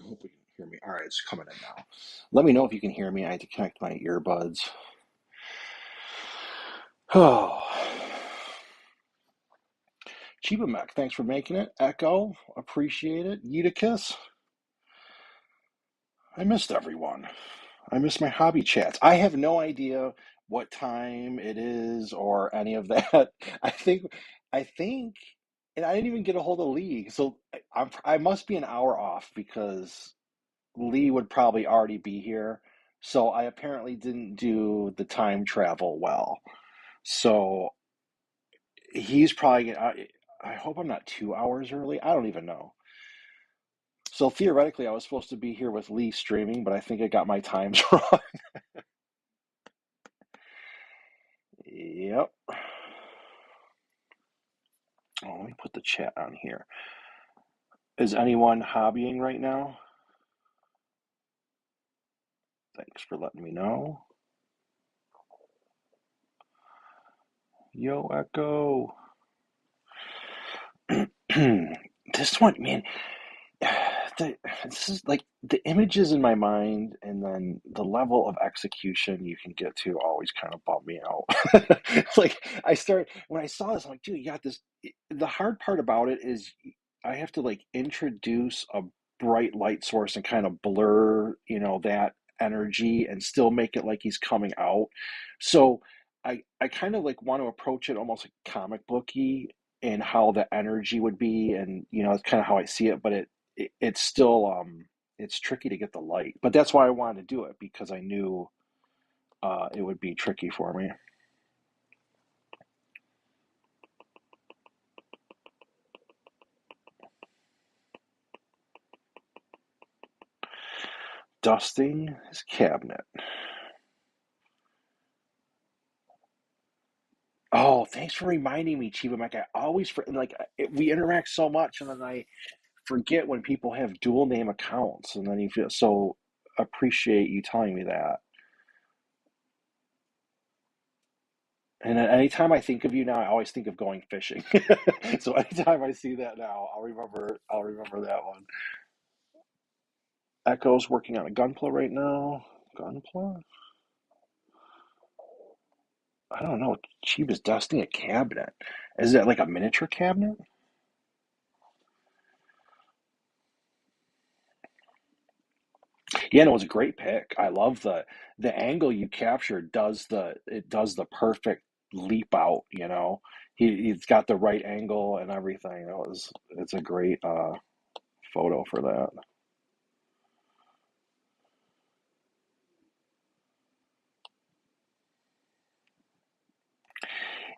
hope you can hear me. All right, it's coming in now. Let me know if you can hear me. I had to connect my earbuds. Oh, Chibamek, thanks for making it. Echo, appreciate it. Eutychus, I missed everyone. I missed my hobby chats. I have no idea what time it is or any of that. I think, I think, and I didn't even get a hold of Lee. So I must be an hour off because Lee would probably already be here. So I apparently didn't do the time travel well. So he's probably, I hope I'm not 2 hours early. I don't even know. So theoretically, I was supposed to be here with Lee streaming, but I think I got my times wrong. Yep. Oh, let me put the chat on here. Is anyone hobbying right now? Thanks for letting me know. Yo, Echo. This one, man, this is like the images in my mind and then the level of execution you can get to always kind of bum me out. Like when I saw this, I'm like, dude, you got this. The hard part about it is I have to like introduce a bright light source and kind of blur, that energy and still make it like he's coming out. So I kind of like want to approach it almost like comic booky and how the energy would be, and it's kind of how I see it, but it's still it's tricky to get the light, but that's why I wanted to do it, because I knew it would be tricky for me. Dusting his cabinet. Oh, thanks for reminding me, Chiba Mike. I always we interact so much, and then I forget when people have dual name accounts, and then you feel so. Appreciate you telling me that. And then anytime I think of you now, I always think of going fishing. So anytime I see that now, I'll remember that one. Echo's working on a gunpla right now. Gunpla? I don't know. Chiba's dusting a cabinet. Is it like a miniature cabinet? Yeah, no, it was a great pick. I love the angle you captured. Does the perfect leap out. He's got the right angle and everything. It's a great photo for that.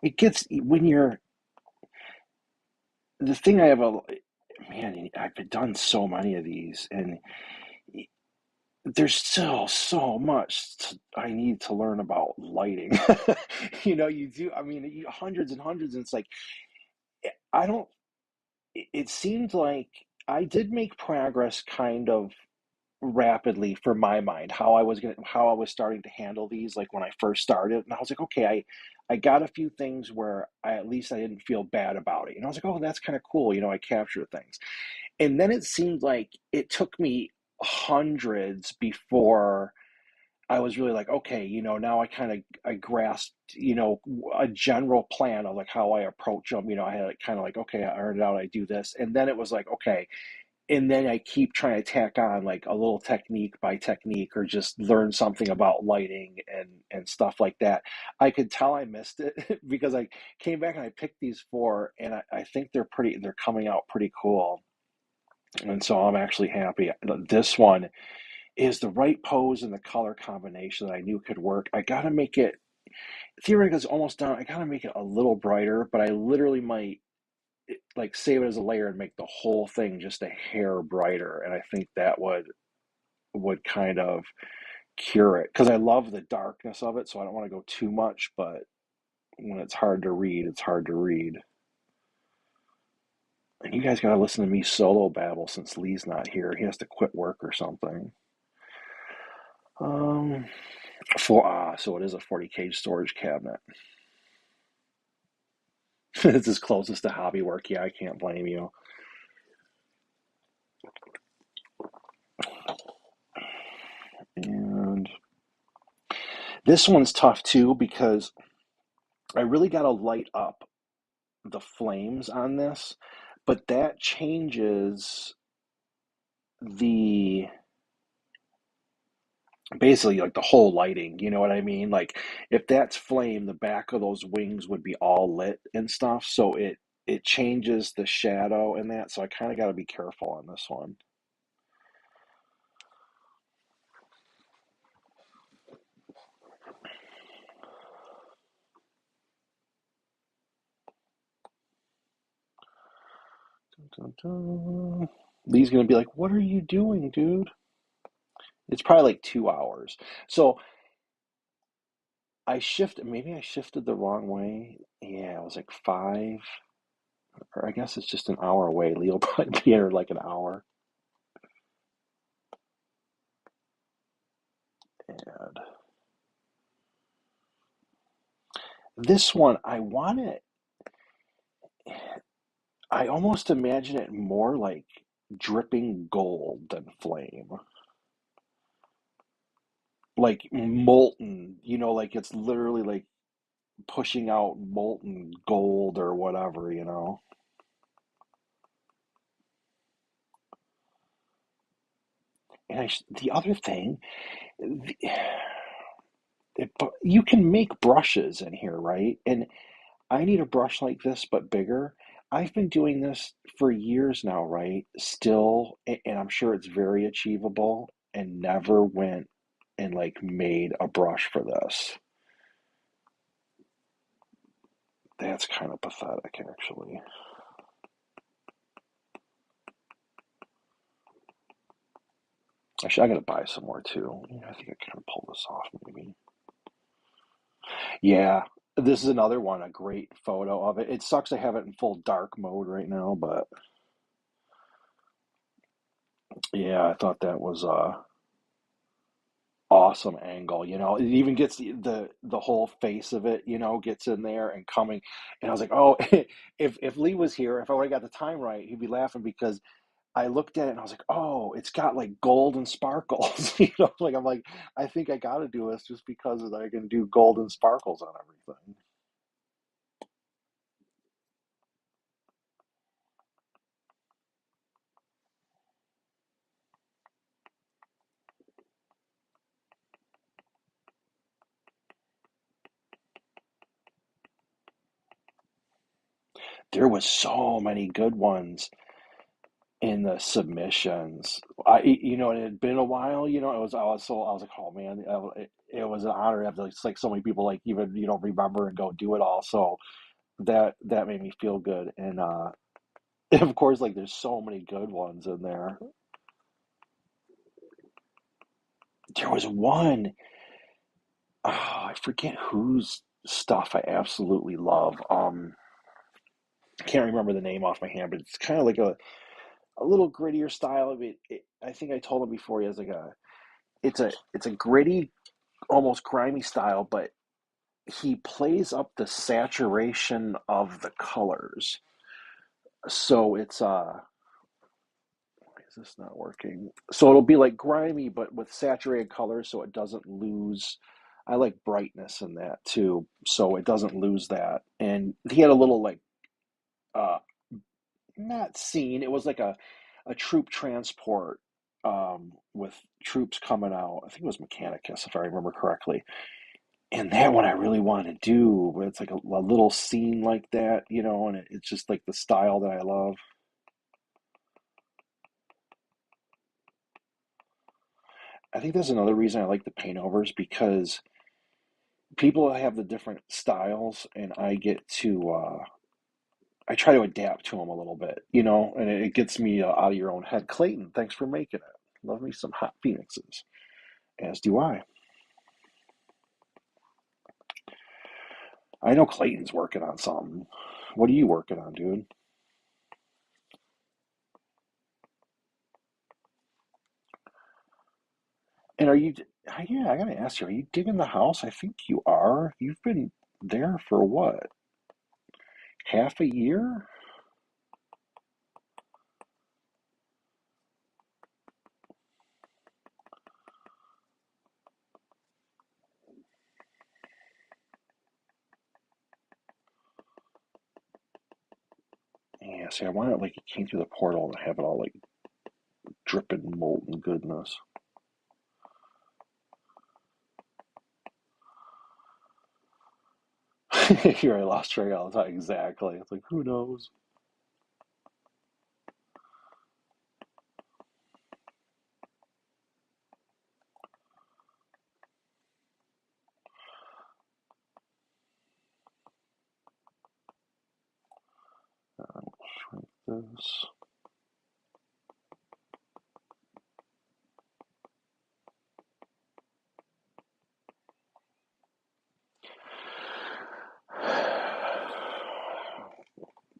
It gets when you're the thing I have a man. I've done so many of these, and there's still so much I need to learn about lighting. You do. I mean, hundreds and hundreds, and it's like I don't. It seemed like I did make progress, kind of rapidly for my mind. How I was starting to handle these, like when I first started, and I was like, okay, I got a few things where at least I didn't feel bad about it. And I was like, oh, that's kind of cool. I captured things. And then it seemed like it took me hundreds before I was really like, okay, now I grasped, a general plan of like how I approach them. I had kind of like, okay, I earned it out, I do this. And then it was like, okay, and then I keep trying to tack on like a little technique by technique, or just learn something about lighting and stuff like that. I could tell I missed it because I came back and I picked these four, and I think they're coming out pretty cool. And so I'm actually happy. This one is the right pose and the color combination that I knew could work. I gotta make it theoretically it's almost done. I gotta make it a little brighter, but I literally might like save it as a layer and make the whole thing just a hair brighter. And I think that would kind of cure it, because I love the darkness of it, so I don't want to go too much, but when it's hard to read, it's hard to read. And you guys gotta listen to me solo babble since Lee's not here. He has to quit work or something. Um, so it is a 40 cage storage cabinet. It's as closest to hobby work. Yeah, I can't blame you. This one's tough too because I really got to light up the flames on this, but that changes the basically like the whole lighting, you know what I mean? Like if that's flame, the back of those wings would be all lit and stuff, so it changes the shadow and that, so I kind of got to be careful on this one. Dun, dun, dun. Lee's gonna be like, "What are you doing, dude?" It's probably like 2 hours. So maybe I shifted the wrong way. Yeah, it was like five, or I guess it's just an hour away. Lee will probably be here like an hour. And this one, I almost imagine it more like dripping gold than flame. Like molten, like it's literally like pushing out molten gold or whatever. And the other thing, the, you can make brushes in here, right? And I need a brush like this, but bigger. I've been doing this for years now, right? Still, and I'm sure it's very achievable, and never went and like made a brush for this. That's kind of pathetic, actually. Actually, I gotta buy some more too. Yeah, I think I can pull this off, maybe. Yeah, this is another one, a great photo of it. It sucks I have it in full dark mode right now, but yeah, I thought that was awesome angle. It even gets the whole face of it, gets in there and coming. And I was like, oh, if Lee was here, if I would have got the time right, he'd be laughing because I looked at it and I was like, oh, it's got like gold and sparkles. Like I'm like, I think I got to do this just because I can do gold and sparkles on everything. There was so many good ones in the submissions. And it had been a while. I was like, oh man, it was an honor to have like so many people like even remember and go do it all. So that made me feel good, and of course, like there's so many good ones in there. There was one, oh, I forget whose stuff I absolutely love. I can't remember the name off my hand, but it's kind of like a little grittier style of it. I think I told him before he has like it's a gritty, almost grimy style, but he plays up the saturation of the colors. So it's why is this not working? So it'll be like grimy but with saturated colors so it doesn't lose. I like brightness in that too, so it doesn't lose that. And he had a little like uh not scene, it was like a troop transport with troops coming out. I think it was Mechanicus if I remember correctly. And that one I really wanted to do, but it's like a little scene like that, and it's just like the style that I love. I think that's another reason I like the paintovers because people have the different styles, and I try to adapt to them a little bit, and it gets me out of your own head. Clayton, thanks for making it. Love me some hot phoenixes, as do I. I know Clayton's working on something. What are you working on, dude? And yeah, I gotta ask you, are you digging the house? I think you are. You've been there for what, half a year? See, I want it like it came through the portal and have it all like dripping molten goodness. Here I lost track all the time. Exactly. It's like who knows? Shrink this.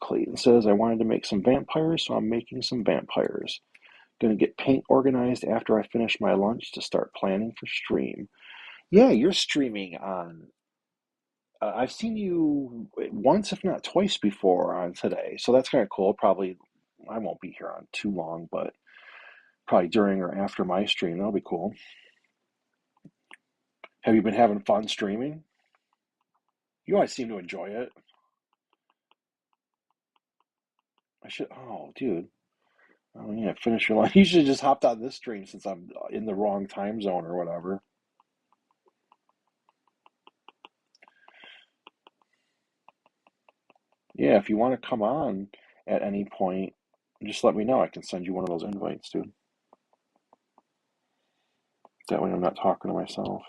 Clayton says I wanted to make some vampires, so I'm making some vampires. Gonna get paint organized after I finish my lunch to start planning for stream. Yeah, you're streaming on. I've seen you once, if not twice, before on today, so that's kind of cool. Probably I won't be here on too long, but probably during or after my stream, that'll be cool. Have you been having fun streaming? You always seem to enjoy it. I should. Oh, dude. Oh yeah, finish your lunch. You should have just hopped on this stream since I'm in the wrong time zone or whatever. Yeah, if you want to come on at any point, just let me know. I can send you one of those invites, dude. That way I'm not talking to myself.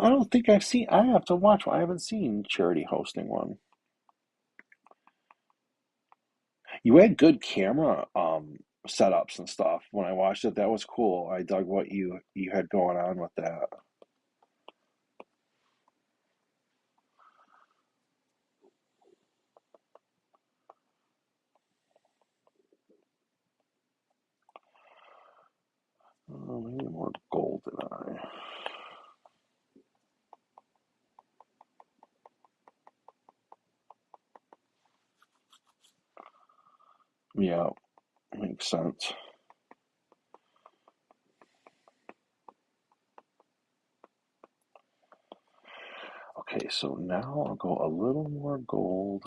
I don't think I've seen. I have to watch one. I haven't seen Charity hosting one. You had good camera setups and stuff when I watched it. That was cool. I dug what you had going on with that. Oh, maybe more gold than I. Yeah, makes sense. Okay, so now I'll go a little more gold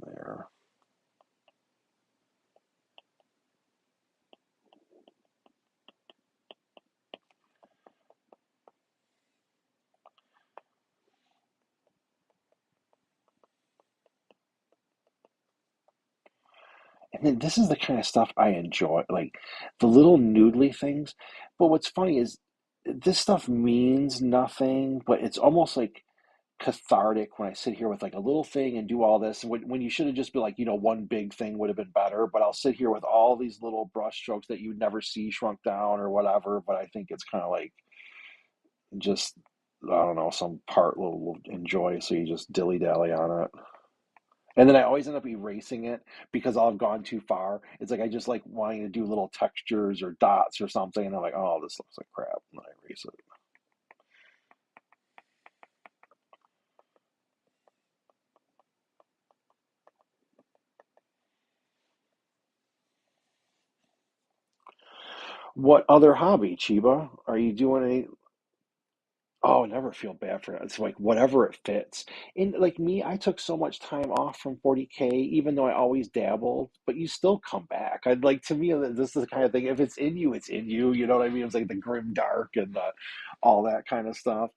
there. And then this is the kind of stuff I enjoy, like the little noodly things. But what's funny is this stuff means nothing, but it's almost like cathartic when I sit here with like a little thing and do all this. And when you should have just been like, one big thing would have been better. But I'll sit here with all these little brush strokes that you'd never see shrunk down or whatever. But I think it's kind of like just, I don't know, some part little enjoy. So you just dilly dally on it. And then I always end up erasing it because I've gone too far. It's like I just like wanting to do little textures or dots or something, and I'm like, oh, this looks like crap, and I erase it. What other hobby, Chiba? Are you doing any? Oh, never feel bad for it. It's like whatever it fits. And like me, I took so much time off from 40K, even though I always dabbled, but you still come back. I'd like to me, this is the kind of thing, if it's in you, it's in you. You know what I mean? It's like the grim dark and all that kind of stuff.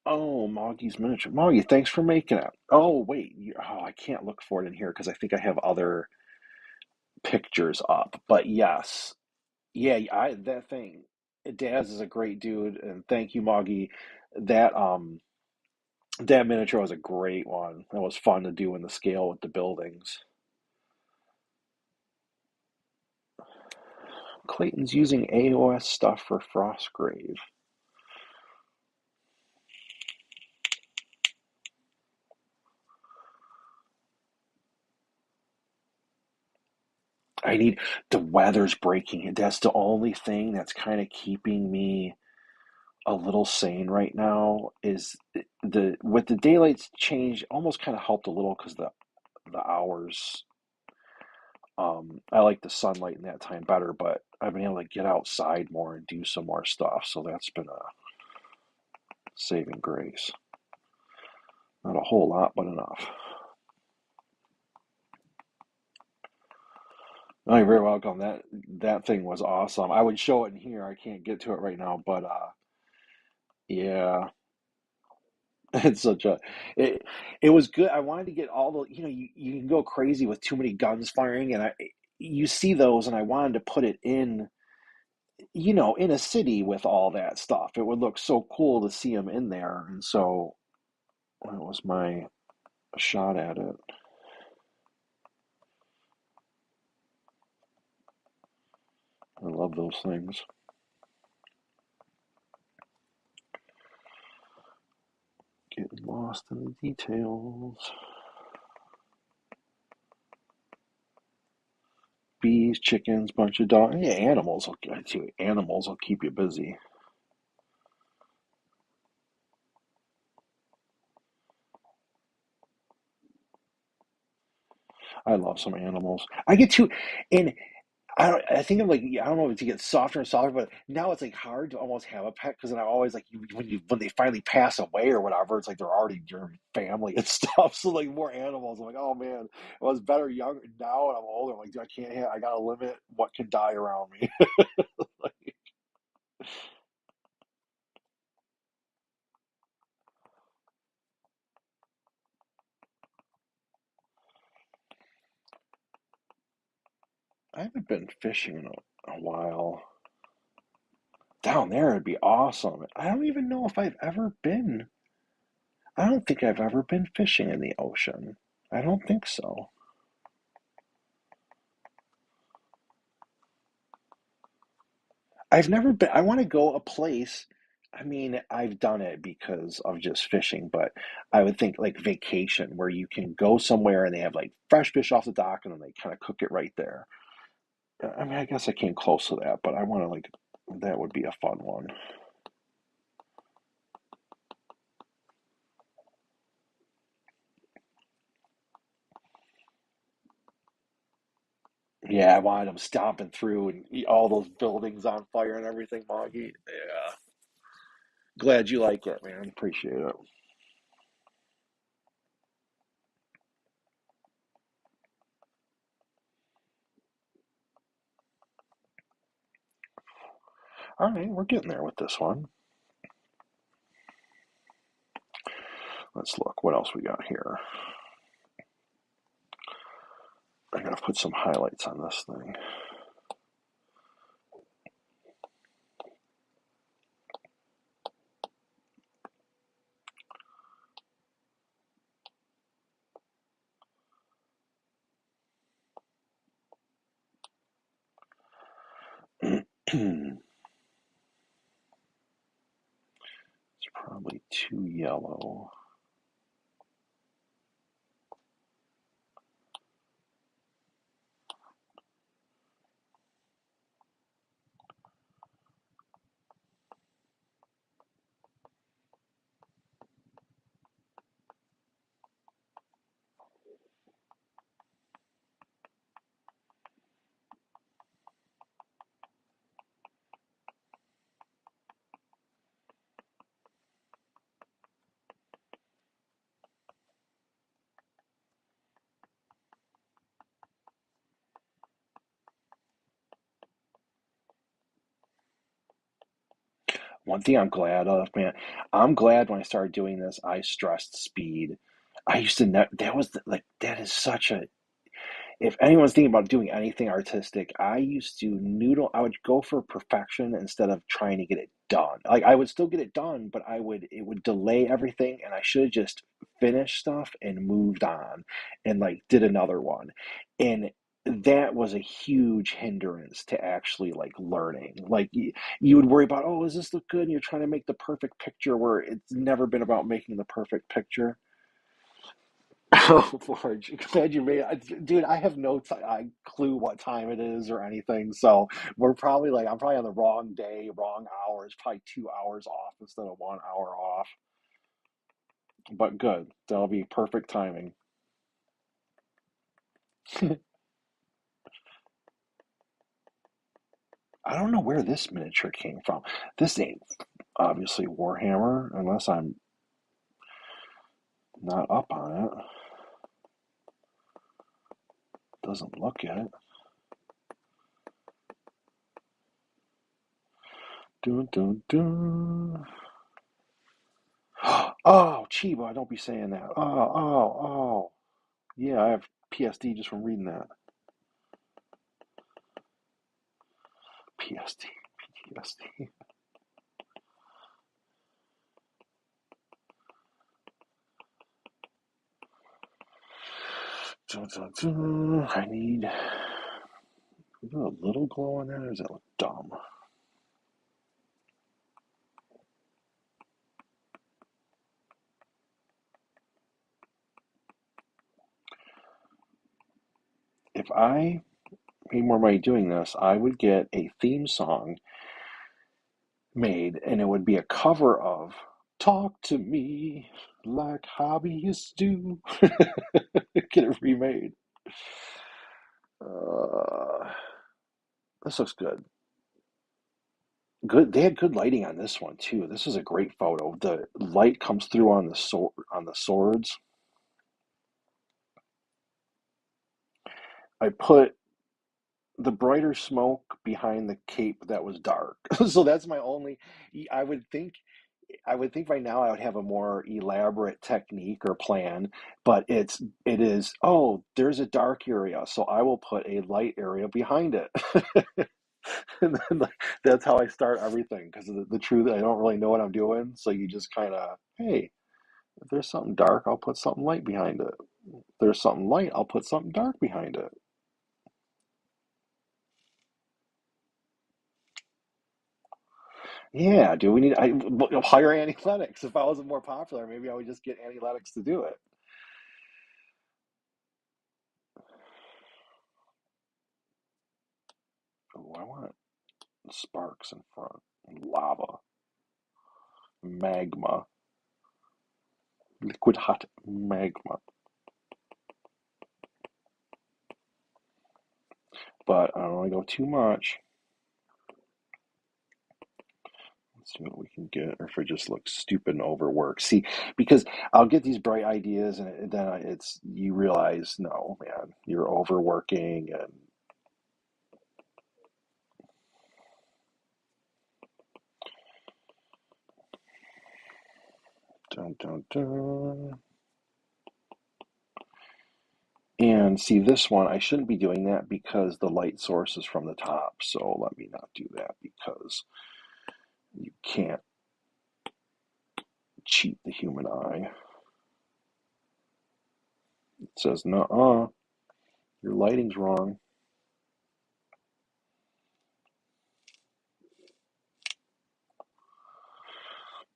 Oh, Moggy's miniature. Moggy, thanks for making it. Oh, wait. I can't look for it in here because I think I have other pictures up. But yes, yeah, that thing. Daz is a great dude, and thank you, Moggy. That that miniature was a great one. It was fun to do in the scale with the buildings. Clayton's using AOS stuff for Frostgrave. I need the weather's breaking. That's the only thing that's kind of keeping me a little sane right now is the with the daylight change almost kind of helped a little because the hours. I like the sunlight in that time better, but I've been able to get outside more and do some more stuff, so that's been a saving grace. Not a whole lot, but enough. Oh, you're very welcome. That thing was awesome. I would show it in here. I can't get to it right now, but yeah, it's such a it, it was good. I wanted to get all the, you can go crazy with too many guns firing, and I you see those, and I wanted to put it in, in a city with all that stuff. It would look so cool to see them in there, and so that was my shot at it. I love those things. Getting lost in the details. Bees, chickens, bunch of dogs. Yeah, animals will keep you busy. I love some animals. I get to, and I think I'm like, I don't know if it's to get softer and softer, but now it's like hard to almost have a pet because then I always like when they finally pass away or whatever, it's like they're already your family and stuff. So like more animals. I'm like, oh man, it was better young. Now and I'm older. I'm like, dude, I can't have. I gotta limit what can die around me. I haven't been fishing in a while. Down there would be awesome. I don't even know if I've ever been. I don't think I've ever been fishing in the ocean. I don't think so. I've never been. I want to go a place. I mean, I've done it because of just fishing, but I would think like vacation where you can go somewhere and they have like fresh fish off the dock and then they kind of cook it right there. I mean, I guess I came close to that, but I want to like, that would be a fun one. Yeah, I wanted them stomping through and all those buildings on fire and everything, Moggy. Yeah. Glad you like it, man. Appreciate it. All right, we're getting there with this one. Let's look. What else we got here? I gotta put some highlights on this thing. It's probably too yellow. One thing I'm glad of, man, I'm glad when I started doing this, I stressed speed. I used to know that was like that is such a if anyone's thinking about doing anything artistic, I used to noodle. I would go for perfection instead of trying to get it done. Like I would still get it done, but it would delay everything, and I should have just finished stuff and moved on, and like did another one, and that was a huge hindrance to actually like learning. Like you would worry about, oh, does this look good? And you're trying to make the perfect picture, where it's never been about making the perfect picture. Oh, Lord, glad you made it. Dude, I have no clue what time it is or anything. So we're probably like, I'm probably on the wrong day, wrong hours, probably 2 hours off instead of 1 hour off. But good. That'll be perfect timing. I don't know where this miniature came from. This ain't obviously Warhammer, unless I'm not up on it. Doesn't look it. Dun, dun, dun. Oh, Chiba, don't be saying that. Oh. Yeah, I have PSD just from reading that. PSD, PTSD. Dun, dun, dun. I need a little glow on that, or does that look dumb? If I made more money doing this, I would get a theme song made, and it would be a cover of "Talk to Me Like Hobbyists Do." Get it remade. Uh, this looks good. Good. They had good lighting on this one too. This is a great photo. The light comes through on the swords. I put the brighter smoke behind the cape that was dark. So that's my only. I would think I would think right now I would have a more elaborate technique or plan, but it is, oh, there's a dark area, so I will put a light area behind it. And then that's how I start everything because the truth, I don't really know what I'm doing. So you just kind of, hey, if there's something dark, I'll put something light behind it. If there's something light, I'll put something dark behind it. Yeah, do we need hire analytics? If I wasn't more popular, maybe I would just get analytics to do it. Oh, I want sparks in front, lava, magma, liquid hot magma. But I don't want to go too much. Let's see what we can get, or if it just looks stupid and overworked. See, because I'll get these bright ideas, and then it's you realize, no, man, you're overworking, and dun dun dun. And see, this one, I shouldn't be doing that because the light source is from the top. So let me not do that because you can't cheat the human eye. It says, "Nuh-uh, your lighting's wrong."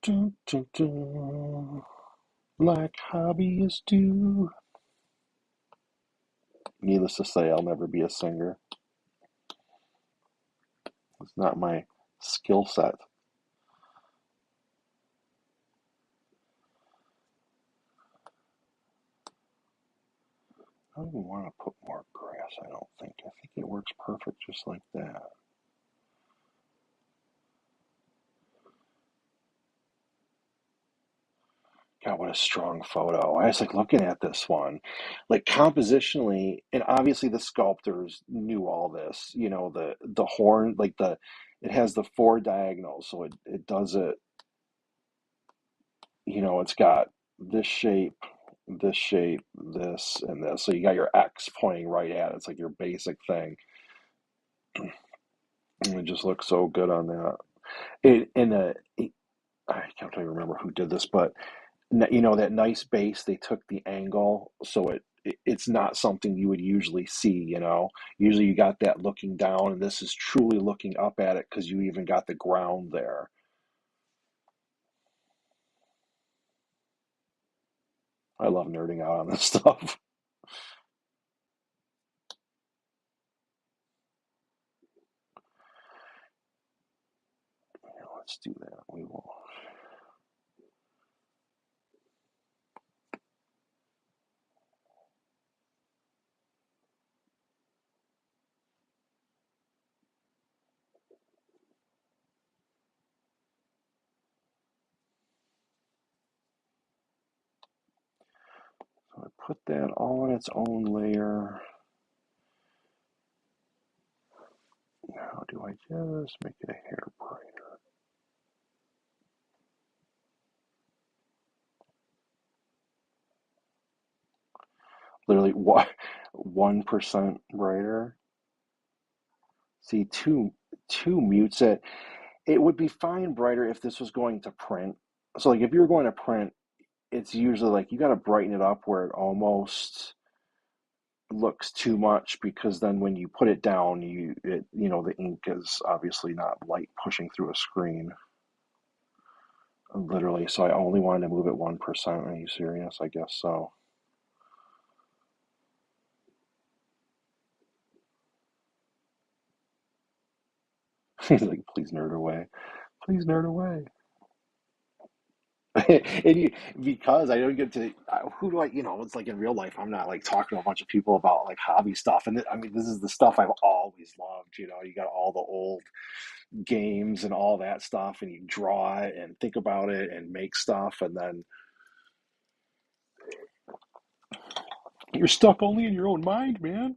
Dun, dun, dun. Like hobbyists do. Needless to say, I'll never be a singer. It's not my skill set. I don't even want to put more grass, I don't think. I think it works perfect just like that. God, what a strong photo. I was like looking at this one, like compositionally, and obviously the sculptors knew all this. The horn, like it has the four diagonals, so it does it, it's got this shape, this, and this. So you got your X pointing right at it. It's like your basic thing. And it just looks so good on that. I can't really remember who did this, but that nice base, they took the angle, so it's not something you would usually see. Usually you got that looking down, and this is truly looking up at it because you even got the ground there. I love nerding out on this stuff. Yeah, let's do that. We will. So I put that all in its own layer. Now, do I just make it a hair brighter? Literally, what 1% brighter? See, two mutes it. It would be fine brighter if this was going to print. So, like, if you're going to print, it's usually like you got to brighten it up where it almost looks too much because then when you put it down, the ink is obviously not light pushing through a screen. Literally, so I only wanted to move it 1%. Are you serious? I guess so. He's like, please nerd away. Please nerd away. and because I don't get to, who do I, it's like in real life, I'm not like talking to a bunch of people about like hobby stuff. And I mean, this is the stuff I've always loved. You got all the old games and all that stuff, and you draw it and think about it and make stuff. And then you're stuck only in your own mind, man.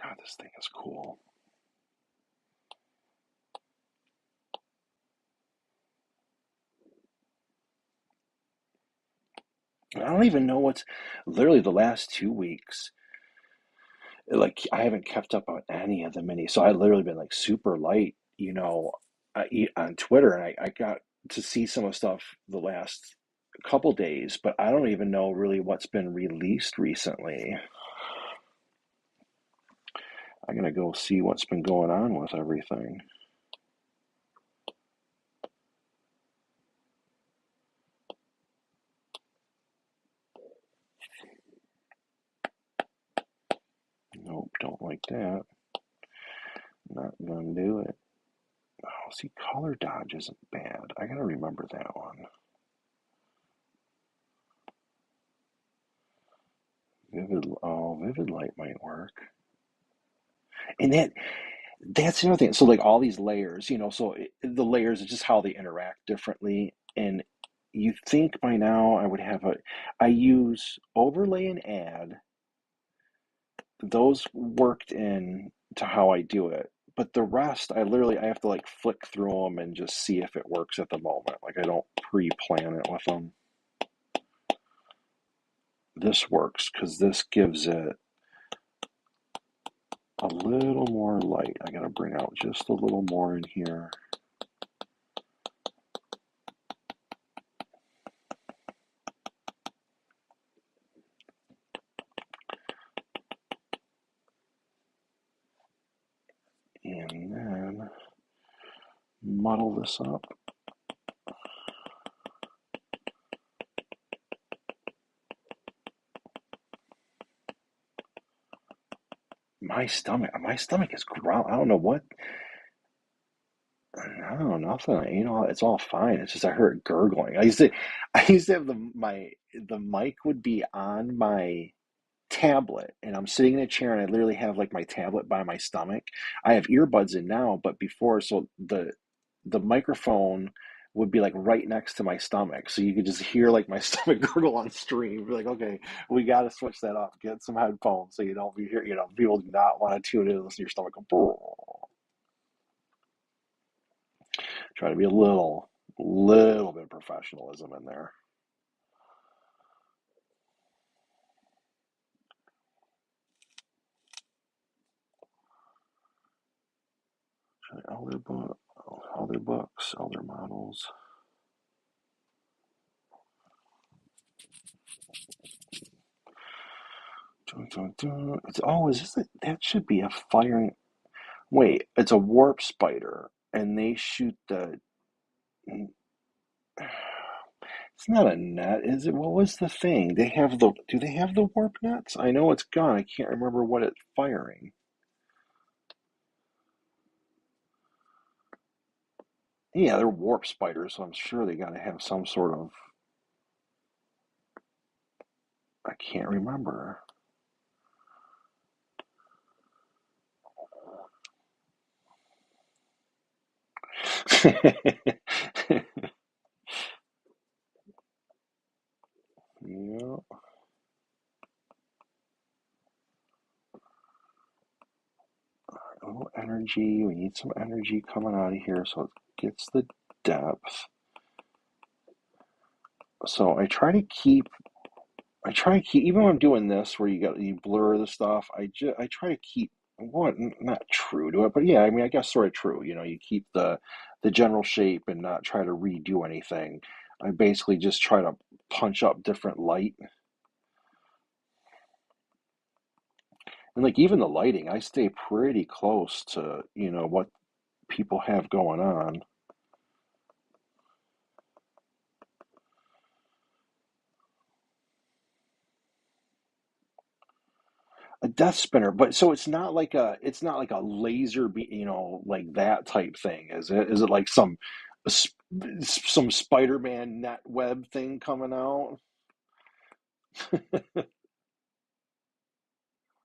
God, this thing is cool. I don't even know what's literally the last 2 weeks. Like I haven't kept up on any of the minis, so I literally been like super light, on Twitter, and I got to see some of the stuff the last couple days, but I don't even know really what's been released recently. I'm gonna go see what's been going on with everything. Nope, don't like that. Not gonna do it. Oh, see, color dodge isn't bad. I gotta remember that one. Vivid light might work. And that's the other thing. So like all these layers, the layers is just how they interact differently. And you think by now I use overlay and add. Those worked in to how I do it. But the rest, I have to like flick through them and just see if it works at the moment. Like I don't pre-plan it with them. This works because this gives it a little more light. I gotta bring out just a little more in here. And then muddle this up. My stomach is growling. I don't know what. No, nothing. It's all fine. It's just I heard gurgling. I used to have the mic would be on my tablet, and I'm sitting in a chair, and I literally have like my tablet by my stomach. I have earbuds in now, but before, so the microphone would be like right next to my stomach, so you could just hear like my stomach gurgle on stream. You're like, okay, we got to switch that up. Get some headphones so you don't be here. People do not want to tune in and listen to your stomach go. Try to be a little bit of professionalism in there. Other book, other books, other models. Dun, dun, dun. It's always that should be a firing. Wait, it's a warp spider, and they shoot the. It's not a net, is it? What was the thing? They have the. Do they have the warp nets? I know it's gone. I can't remember what it's firing. Yeah, they're warp spiders, so I'm sure they got to have some sort of. I can't remember. Yeah. Oh, energy. We need some energy coming out of here so it gets the depth. So I try to keep even when I'm doing this where you blur the stuff, I try to keep what not true to it, but yeah, I mean I guess sort of true. You keep the general shape and not try to redo anything. I basically just try to punch up different light. And like even the lighting, I stay pretty close to, what people have going on. A death spinner, but so it's not like a laser be like that type thing, is it? Is it like some Spider-Man net web thing coming out?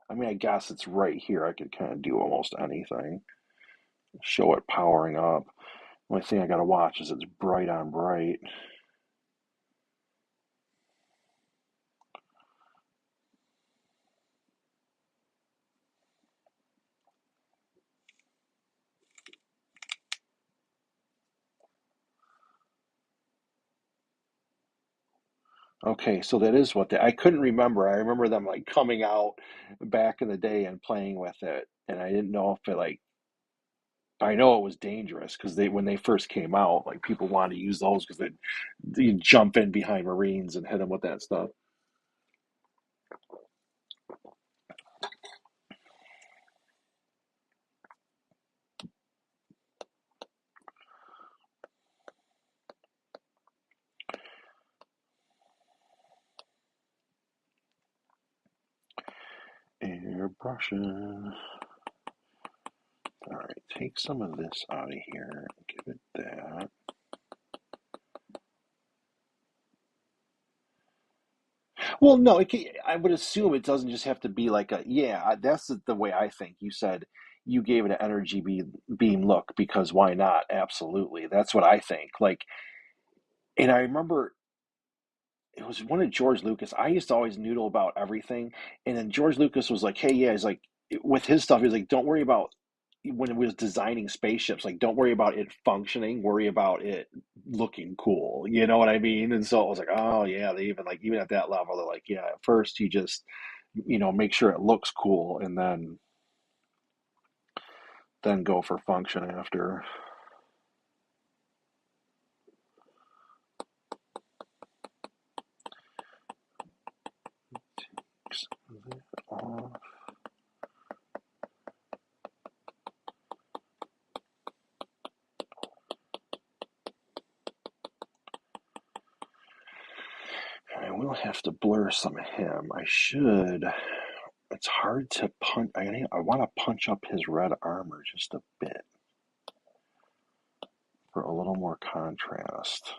I mean, I guess it's right here. I could kind of do almost anything. Show it powering up. Only thing I gotta watch is it's bright on bright. Okay, so that is I couldn't remember. I remember them like coming out back in the day and playing with it, and I didn't know if it like I know it was dangerous because when they first came out, like people wanted to use those because they'd jump in behind Marines and hit them with that stuff. Airbrushing. All right, take some of this out of here. Give it that. Well, no, I would assume it doesn't just have to be like a, yeah, that's the way I think. You said you gave it an energy beam look because why not? Absolutely. That's what I think. Like, and I remember it was one of George Lucas. I used to always noodle about everything, and then George Lucas was like, "Hey, yeah," he's like, with his stuff, he was like, "Don't worry about when it was designing spaceships. Like, don't worry about it functioning. Worry about it looking cool." You know what I mean? And so I was like, "Oh yeah." They even like even at that level, they're like, "Yeah." At first, you just make sure it looks cool, and then go for function after. I will have to blur some of him. I should. It's hard to punch. I want to punch up his red armor just a bit for a little more contrast.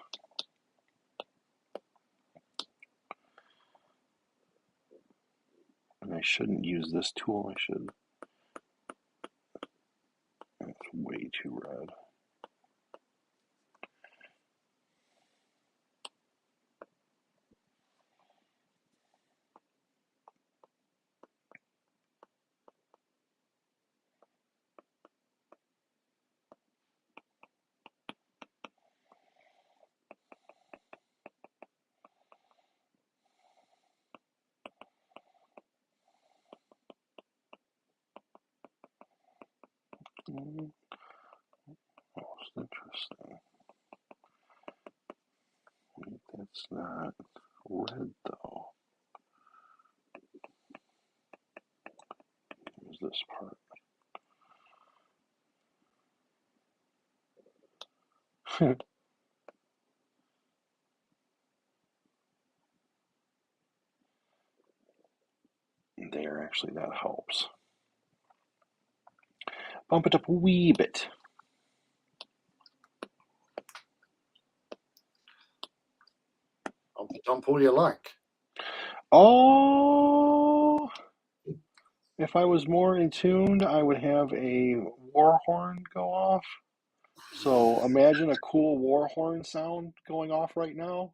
And I shouldn't use this tool. I should. It's way too red. Most interesting. That's not red though. Here's this part. There, actually, that helps. Bump it up a wee bit. Jump all you like. Oh, if I was more in tune, I would have a war horn go off. So imagine a cool war horn sound going off right now.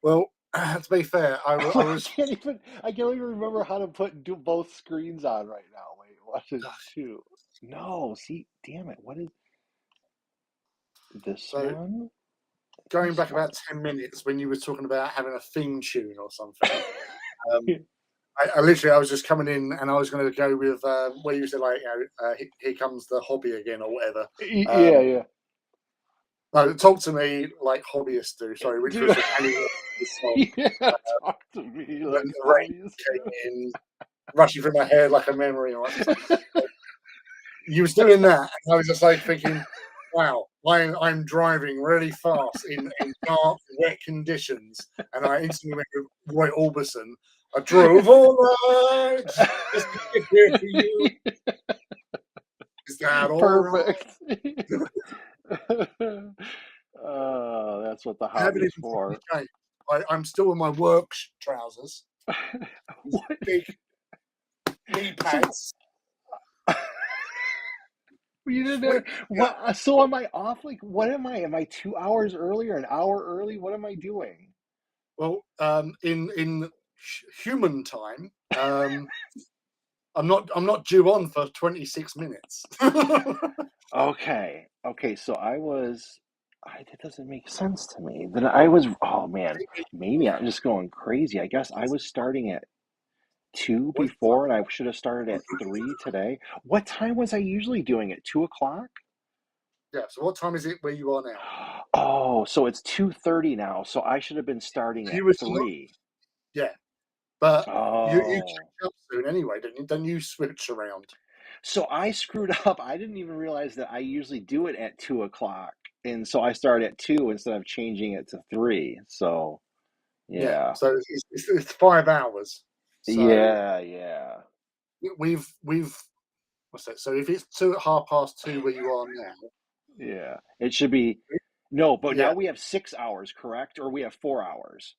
Well, to be fair, I was. I can't even remember how to do both screens on right now. Wait, what is two? No, see, damn it. What is this So one? going This back one. about 10 minutes when you were talking about having a theme tune or something. I literally, I was just coming in and I was going to go with where you said, like, here comes the hobby again or whatever. Yeah, yeah. No, talk to me like hobbyists do. Sorry, which Dude, was the song. yeah, talk to me When like the rain hobbyists came do. in, rushing through my hair like a memory. Or something. You was doing that, and I was just like thinking, wow, I'm driving really fast in dark, wet conditions, and I instantly went to Roy Orbison. I drove all night just to get here to you. Is that all right? Perfect. That's what the I haven't hobby's even for. changed. I'm still in my work trousers, What? big knee So pads. you didn't Sweat. have, what? So am I off? Like, what am I? Am I 2 hours early or an hour early? What am I doing? Well, in human time, I'm not due on for 26 minutes. Okay. Okay. So that doesn't make sense to me. Then I was, oh man, maybe I'm just going crazy. I guess I was starting at two What before, and I should have started at three today. What time was I usually doing it? 2 o'clock? Yeah. So what time is it where you are now? Oh, so it's 2:30 now. So I should have been starting at You was not. three. Yeah, but you Oh, catch up soon anyway, don't you? Then you switch around. so I screwed up. I didn't even realize that I usually do it at 2 o'clock. And so I started at two instead of changing it to three. So, Yeah. yeah. So it's 5 hours. So Yeah, yeah, we've what's that? So if it's 2 at 2:30 where you are now, yeah. It should be, no, but now yeah, we have 6 hours, correct? Or we have 4 hours?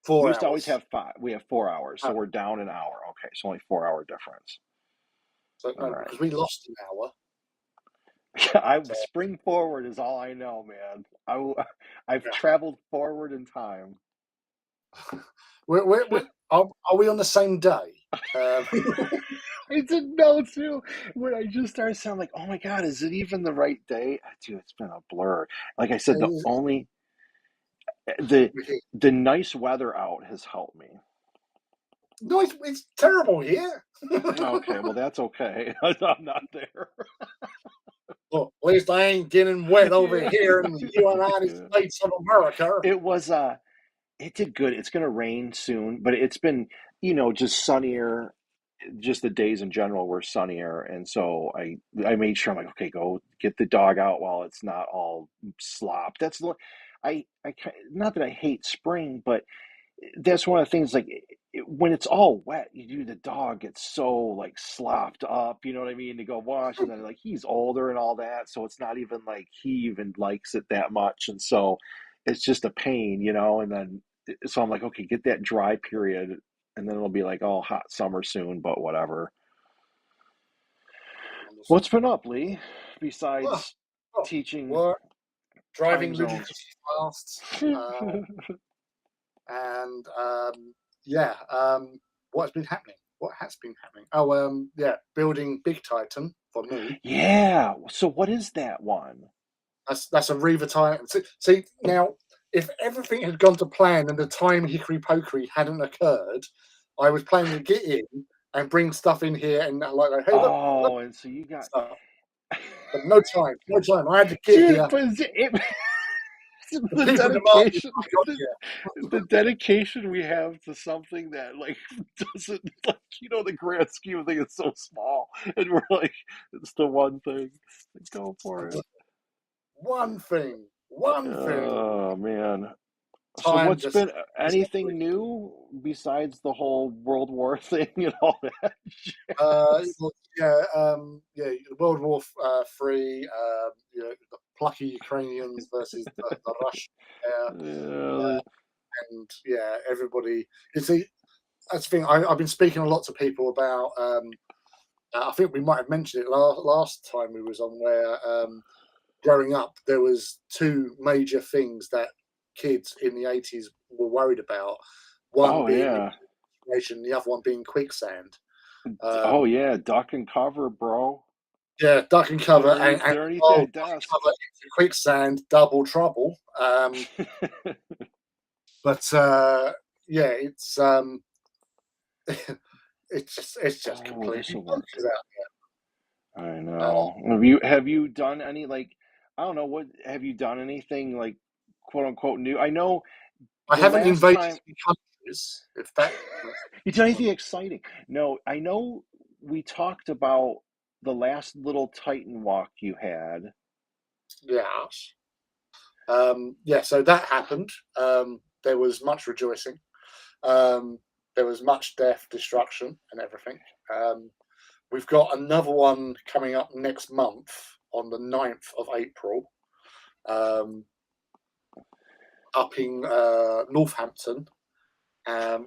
We four used to always hours. have five. We have 4 hours. So Oh, we're down an hour. Okay. So only 4 hour difference. so All no, right. because we lost an hour. I So spring forward is all I know, man. I've yeah. traveled forward in time. Are we on the same day? I didn't know too. When I just started sounding like, oh my God, is it even the right day? Dude, it's been a blur. Like I said, the the nice weather out has helped me. No, it's terrible here. Okay, well that's okay. I'm not there. Well, at least I ain't getting wet over Yeah. here in the United States of America. It was it did good. It's gonna rain soon, but it's been, just sunnier. Just the days in general were sunnier, and so I made sure I'm like, okay, go get the dog out while it's not all slop. Not that I hate spring, but that's one of the things, like, when it's all wet, the dog gets so like slopped up, you know what I mean, to go wash, and then like he's older and all that, so it's not even like he even likes it that much, and so it's just a pain, and then so I'm like, okay, get that dry period, and then it'll be like, oh, hot summer soon, but whatever. What's been up, Lee, Oh, besides oh, teaching work, driving time zones? ludicrously fast, and yeah, what's been happening? What has been happening? Oh, yeah, building Big Titan for me. Yeah, so what is that one? That's a Reaver Titan. See now, if everything had gone to plan and the time Hickory Pockery hadn't occurred, I was planning to get in and bring stuff in here and like, hey, look, Oh, and so you got stuff. But no time, no time. I had to get dude, here. but The the people demanded dedication, I got the, here. the dedication we have to something that like doesn't, like, the grand scheme of things is so small, and we're like, it's the one thing. Like, go for it. One thing, One thing, Oh man. So time what's just been anything new besides the whole World War thing and all that jazz? well, yeah, yeah, World War Three, the plucky Ukrainians versus the Russians there, Yeah, and yeah, everybody. You see, that's the thing. I've been speaking a lot to people about. I think we might have mentioned it last time we was on, where growing up there was two major things that kids in the 80s were worried about. One oh being yeah. inflation, the other one being quicksand. Oh Um, yeah, duck and cover, bro. Yeah, duck and cover, and Underneath oh, that duck and desk. cover into quicksand, double trouble. But yeah, it's just Oh, this completely will work. bonkers out I there. know. Have you done any like I don't know what have you done anything like quote unquote new? I know I the haven't last invaded time any countries. If that, you did anything exciting. No, I know we talked about the last little Titan walk you had. yeah, yeah. So that happened. There was much rejoicing. Um, there was much death, destruction, and everything. Um, we've got another one coming up next month on the 9th of April. Um, up in Northampton.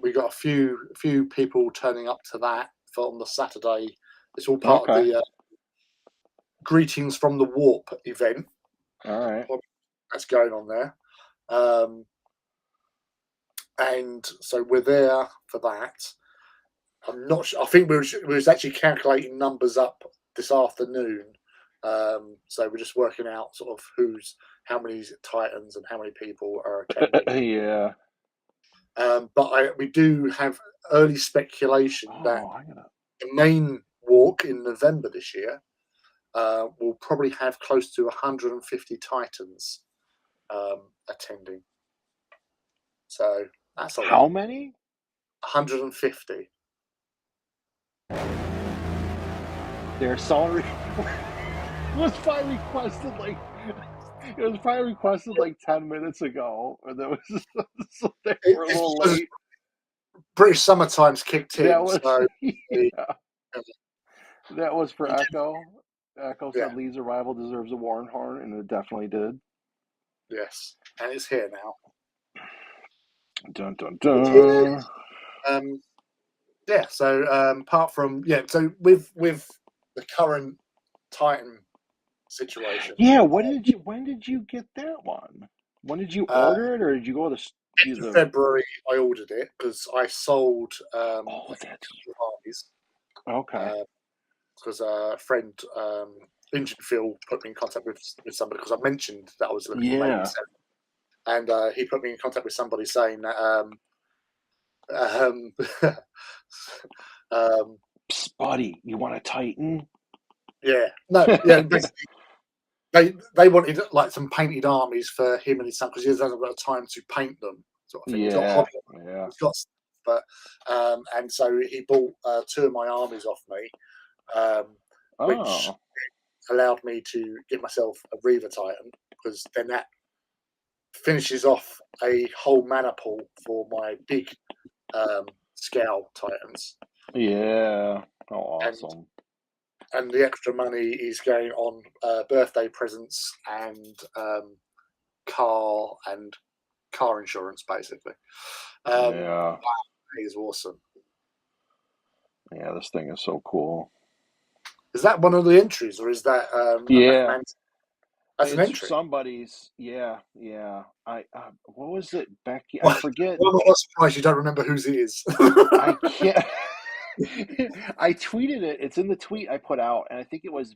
We got a few people turning up to that for on the Saturday. It's all part of Okay. the Greetings from the Warp event All right. that's going on there. Um, and so we're there for that. I'm not sure. I think we was actually calculating numbers up this afternoon. So we're just working out sort of how many Titans and how many people are attending. Yeah. But we do have early speculation that Oh, I gotta. the main walk in November this year will probably have close to 150 Titans attending. So that's a How lot. many? 150. There's someone was probably requested like it was probably requested like 10 minutes ago, or that was so they were a It's little because late. British summer times kicked That in. was So the, yeah. That was for it Echo. Echo yeah, said Lee's arrival deserves a war horn, and it definitely did. yes. And it's here now. Dun dun It's here. dun. Yeah. So apart from so with the current Titan situation, Yeah, when did you get that one? When did you uh, order it, or did you go to end of the February I ordered it because I sold oh, like a that's couple of armies. okay. Because a friend, Engine Phil, put me in contact with somebody because I mentioned that I was looking at maybe Yeah. seven, and he put me in contact with somebody saying that um, um, Psst, buddy, you want a Titan? yeah, no, yeah, basically they wanted like some painted armies for him and his son because he hasn't got time to paint them, sort of thing. He's got a Yeah, hobby, yeah. he's got, stuff, but and so he bought two of my armies off me, um, which Oh, allowed me to get myself a Reaver Titan because then that finishes off a whole mana pool for my big scale Titans, yeah. Oh, and awesome. the extra money is going on birthday presents and car car insurance, basically. Yeah, That is awesome. yeah. This thing is so cool. Is that one of the entries, or is that a Yeah, mathematics? That's an it's entry. somebody's. Yeah, yeah. What was it, Becky? I Well, forget. I'm not surprised you don't remember whose it is. I can't. I tweeted it. It's in the tweet I put out, and I think it was.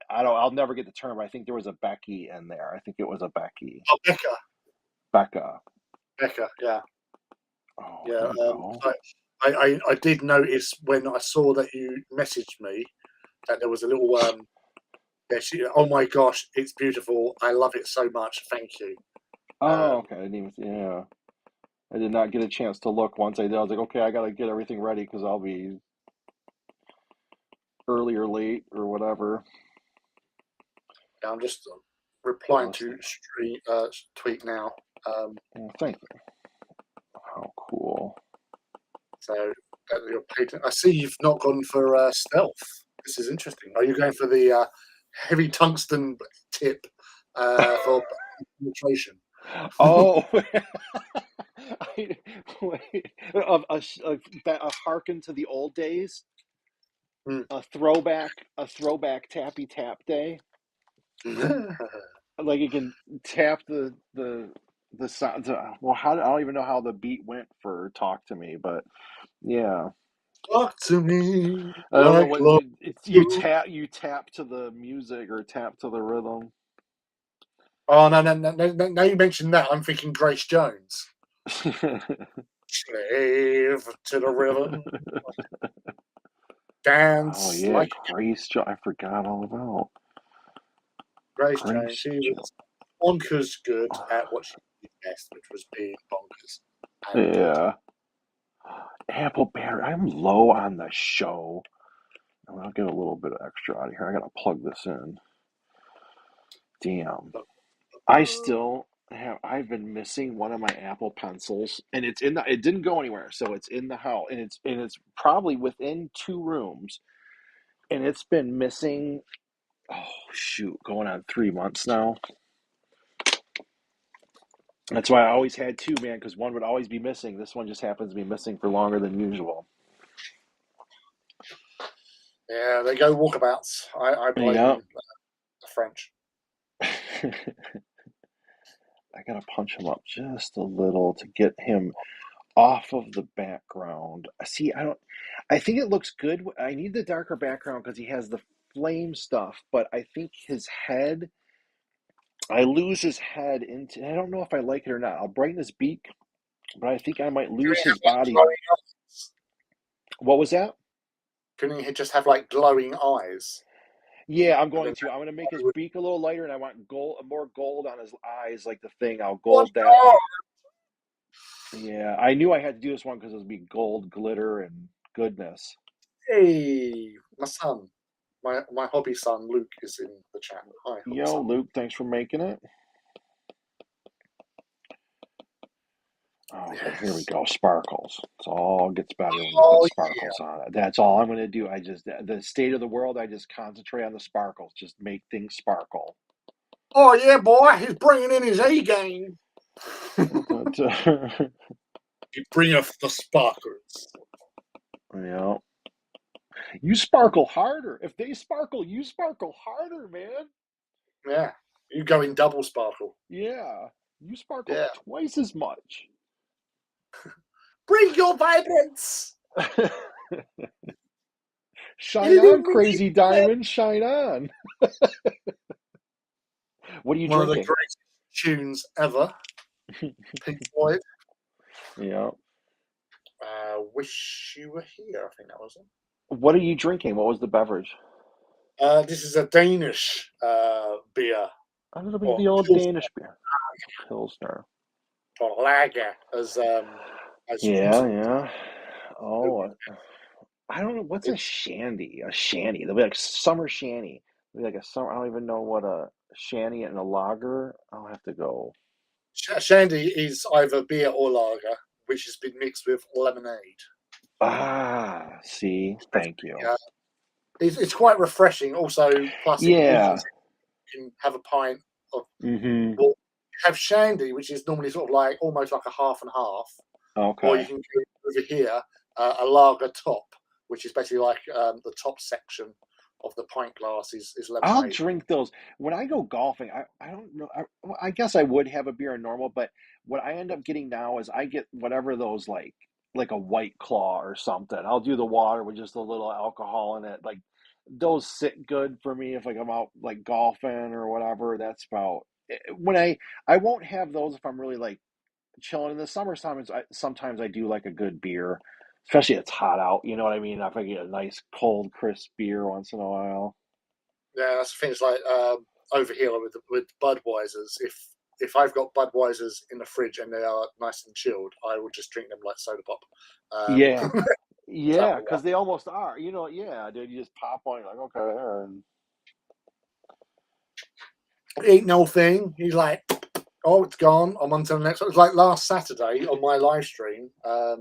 I don't. I'll never get the term. I think there was a Becky in there. I think it was a Becky. Oh, Becca. Becca. Becca, yeah. Oh, Yeah, there you go. I did notice when I saw that you messaged me that there was a little yeah, oh my gosh, it's beautiful. I love it so much. Thank you. Oh, Um, okay. I didn't even. Yeah, I did not get a chance to look. Once I did, I was like, okay, I gotta get everything ready because I'll be early or late or whatever. I'm just replying Let's see. to tweet now. Well, thank you. How cool. So your patent. I see you've not gone for stealth. This is interesting. Are you going for the heavy tungsten tip for penetration? Oh, I, wait, a harken to the old days, Mm. a throwback tappy tap day. Like you can tap the sound. Well, I don't even know how the beat went for "Talk to Me," but yeah, Talk to me I don't know like what love. it's. You tap to the music or tap to the rhythm. Oh no, no, no, no! Now you mentioned that, I'm thinking Grace Jones. Slave to the rhythm, Oh dance yeah, like Grace Jo I forgot all about Grace Jones. Grace She Jo was bonkers good at what she did best, which was being bonkers and good. Yeah. Appleberry. I'm low on the show. I'll get a little bit of extra out of here. I gotta plug this in. Damn. I still have. I've been missing one of my Apple pencils, and it's in the. It didn't go anywhere, so it's in the house, and it's probably within 2 rooms, and it's been missing. Oh shoot, going on 3 months now. That's why I always had two, man, because one would always be missing. This one just happens to be missing for longer than usual. Yeah, they go walkabouts. I Yep. blame the French. I gotta punch him up just a little to get him off of the background. See, I don't. I think it looks good. I need the darker background because he has the flame stuff, but I think his head. I lose his head into. I don't know if I like it or not. I'll brighten his beak, but I think I might Can lose he his have like body. glowing eyes? What was that? Can he just have like glowing eyes? Yeah, I'm And going then to. I'm going to make his would, beak a little lighter, and I want gold, more gold on his eyes, like the thing. I'll what? gold that. Oh, Yeah, I knew I had to do this one because it would be gold, glitter, and goodness. hey, my son, my hobby son Luke is in the chat. Hi, hobby Yo, son. Luke, thanks for making it. Okay, here we Yes. go. Sparkles. It all gets better when you put Oh sparkles on it. That's all I'm going to do. The state of the world, I just concentrate on the sparkles. Just make things sparkle. oh yeah, boy, he's bringing in his A game. But, He bring up the sparkles. yeah. You sparkle harder. If they sparkle, you sparkle harder, man. Yeah, you go in double sparkle. Yeah. You sparkle Yeah, twice as much. bring your vibrance. Shine on, Illuminate crazy them. diamond, shine on. What are you One of the drinking? greatest tunes ever. Pink Floyd. Yeah. Wish You Were Here. I think that was it. What are you drinking? What was the beverage? This is a Danish beer, A little bit of or the old Pilsner, Danish beer. Pilsner. or Lager, as Yeah, YouTube. yeah. Oh, I don't know. What's a It's shandy? A shandy. They'll be like summer shandy. They'll be like a summer. I don't even know what a shandy and a lager. I'll have to go. Shandy is either beer or lager, which has been mixed with lemonade. Ah, see. Thank you. Uh, it's quite refreshing. Also, plus it Yeah. eases. You can have a pint of. Mm-hmm. Well, you have shandy, which is normally sort of like almost like a half and half, or you Okay. can go over here a lager top, which is basically like the top section of the pint glass is I'll lemonade. drink those when I go golfing. I don't know. Well, I guess I would have a beer normal, but what I end up getting now is I get whatever those like a White Claw or something. I'll do the water with just a little alcohol in it. Like those sit good for me if like I'm out like golfing or whatever. That's about when I won't have those if I'm really like chilling in the summertime. Sometimes I do like a good beer, especially if it's hot out. You know what I mean? If I get a nice cold crisp beer once in a while. Yeah, that's things like over here with Budweisers. If I've got Budweisers in the fridge and they are nice and chilled, I will just drink them like soda pop. Yeah. Um, Yeah, that because they almost are. Yeah, dude, you just pop on, you're like, okay, and Ain't no thing. He's like, oh, it's gone. I'm on to the next one. It was like last Saturday on my live stream. Was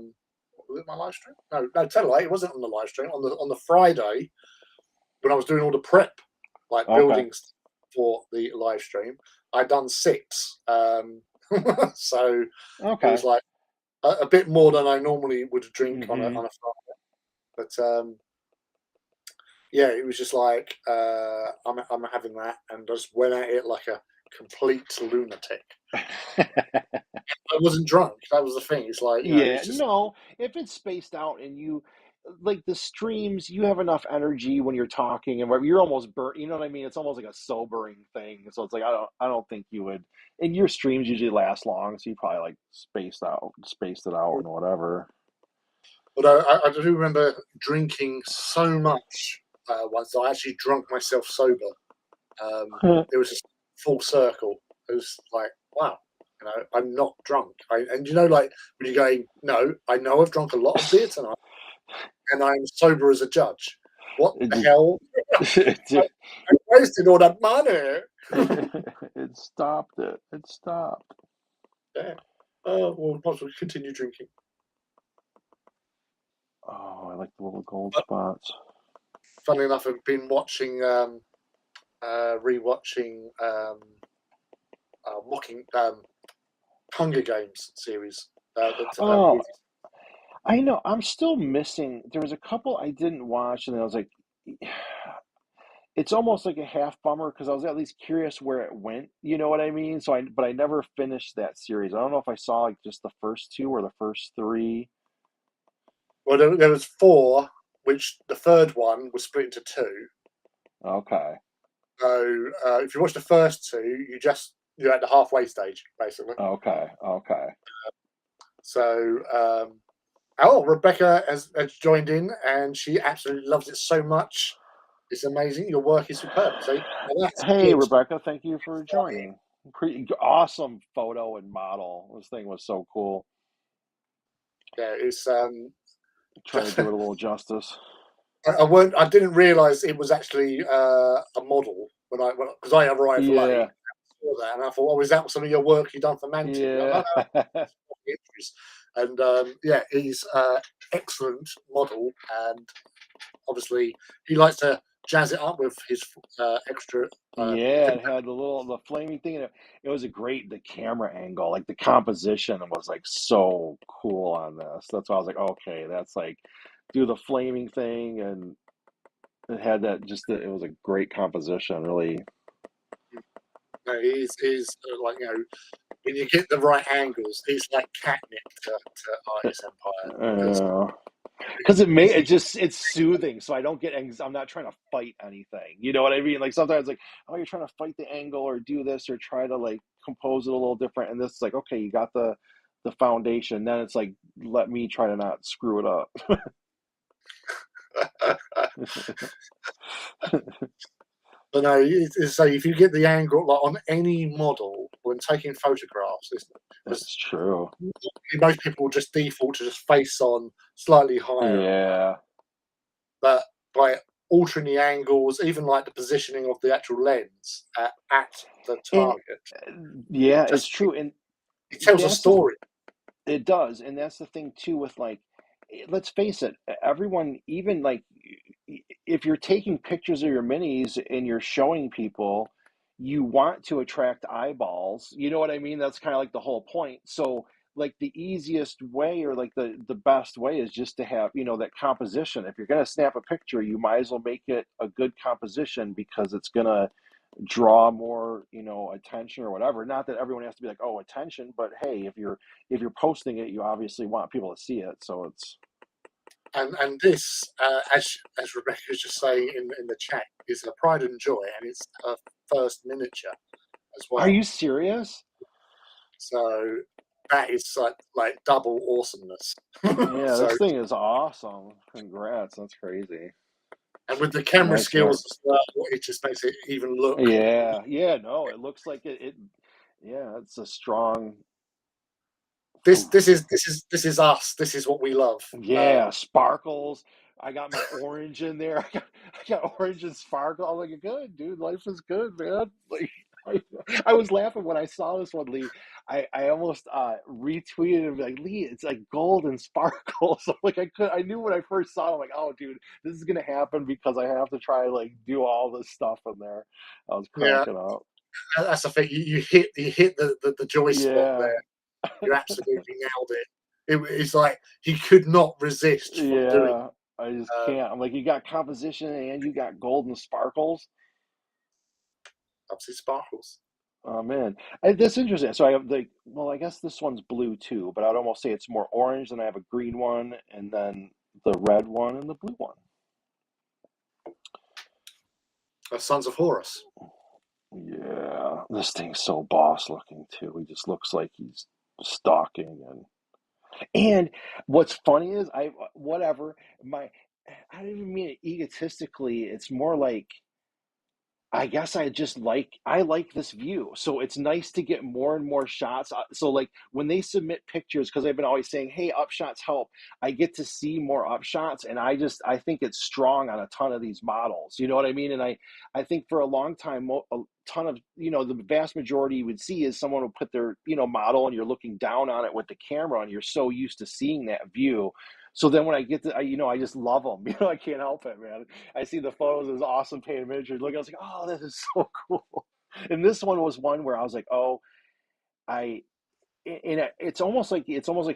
it my live stream? No, tell a lie. It wasn't on the live stream. On the Friday when I was doing all the prep, like Okay. buildings for the live stream, I'd done 6. So it Okay. was like a bit more than I normally would drink on a Hmm. Friday. But yeah, it was just like I'm having that, and I just went at it like a complete lunatic. I wasn't drunk. That was the thing. It's like Yeah, it's just no, if it's spaced out and you like the streams, you have enough energy when you're talking and whatever, you're almost burnt, you know what I mean? It's almost like a sobering thing. So it's like I don't think you would, and your streams usually last long, so you probably like spaced it out and whatever. But I do remember drinking so much once I actually drunk myself sober. It was just full circle. It was like, wow, I'm not drunk. And like when you're going, no, I know I've drunk a lot of beer tonight, and I'm sober as a judge. What It the just hell? I, I wasted all that money. it stopped it. It stopped. Yeah. Oh, well, might as well continue drinking. Oh, I like the little gold But spots. funnily enough, I've been watching, rewatching mocking Hunger Games series. The Oh, movies. I know. I'm still missing. There was a couple I didn't watch, and I was like, it's almost like a half bummer because I was at least curious where it went. You know what I mean? But I never finished that series. I don't know if I saw like just the first two or the first three. Well, there was 4, which the third one was split into 2. Okay. So if you watch the first 2, you're at the halfway stage basically. Okay. Okay. So Rebecca has joined in, and she absolutely loves it so much. It's amazing. Your work is superb. See, and that's Hey, good. Rebecca, thank you for joining. Pretty awesome photo and model. This thing was so cool. Yeah, it's Trying to just do it a little justice. I didn't realise it was actually a model because I arrived late. Yeah. Saw that, and I thought, oh, is that some of your work you've done for Mantic? No, Yeah. no, entries. And yeah, he's excellent model, and obviously he likes to jazz it up with his extra. Yeah, it had the flaming thing, and it was a great the camera angle, like the composition was like so cool on this. That's why I was like, okay, that's like do the flaming thing, and it had that it was a great composition, really. He's like when you get the right angles, he's like catnip to Artist Empire because Uh, because it he, just it's soothing, so I don't get I'm not trying to fight anything. You know what I mean? Like sometimes like, oh, you're trying to fight the angle or do this or try to like compose it a little different, and this is like, okay, you got the foundation. Then it's like, let me try to not screw it up. but no, so if you get the angle like on any model when taking photographs, because That's true. most people will just default to just face on slightly higher on that, Yeah. but by altering the angles, even like the positioning of the actual lens at the And target, yeah, it's just true. And it tells a that's the story. It does, and that's the thing too with like, let's face it, everyone, even like, if you're taking pictures of your minis and you're showing people, you want to attract eyeballs. You know what I mean? That's kind of like the whole point. So, like the easiest way or like the best way is just to have, that composition. If you're gonna snap a picture, you might as well make it a good composition because it's gonna draw more attention or whatever. Not that everyone has to be like, oh, attention, but hey, if you're posting it, you obviously want people to see it, so it's And this, as Rebecca was just saying in the chat, is a pride and joy, and it's her first miniature as are well. you serious? So that is like double awesomeness. Yeah, So this thing is awesome. Congrats, that's crazy. and with the camera Nice skills work. as well, it just makes it even look. Yeah, no, it looks like it yeah, it's a strong This oof. this is this is this is us. This is what we love. Yeah, sparkles. I got my orange in there. I got orange and sparkle. I'm like, good dude, life is good, man. Like I was laughing when I saw this one, Lee. I almost retweeted and be like, Lee, it's like gold and sparkles. So like I knew when I first saw it, I'm like, oh dude, this is gonna happen because I have to try like do all this stuff in there. I was Yeah, cracking up. that's the thing. You hit the joy spot Yeah, there. You absolutely nailed it. It's like he could not resist from doing. yeah. I just Um, can't. I'm like, you got composition and you got gold and sparkles. Obviously, sparkles. Oh man, that's interesting. So I have like, well, I guess this one's blue too, but I'd almost say it's more orange. Then I have a green one, and then the red one and the blue one. Sons of Horus. Yeah, this thing's so boss looking too. He just looks like he's stalking and what's funny is I whatever my I don't even mean it egotistically. It's more like I guess I like this view. So it's nice to get more and more shots. So like when they submit pictures, because I've been always saying, "Hey, upshots help." I get to see more upshots, and I think it's strong on a ton of these models. You know what I mean? And I think for a long time, a ton of the vast majority you would see is someone will put their model, and you're looking down on it with the camera, and you're so used to seeing that view. So then when I get to, I just love them. I can't help it, man. I see the photos, it was awesome painted miniatures. Look, I was like, oh, this is so cool. And this one was one where I was like, oh, I, and it's almost like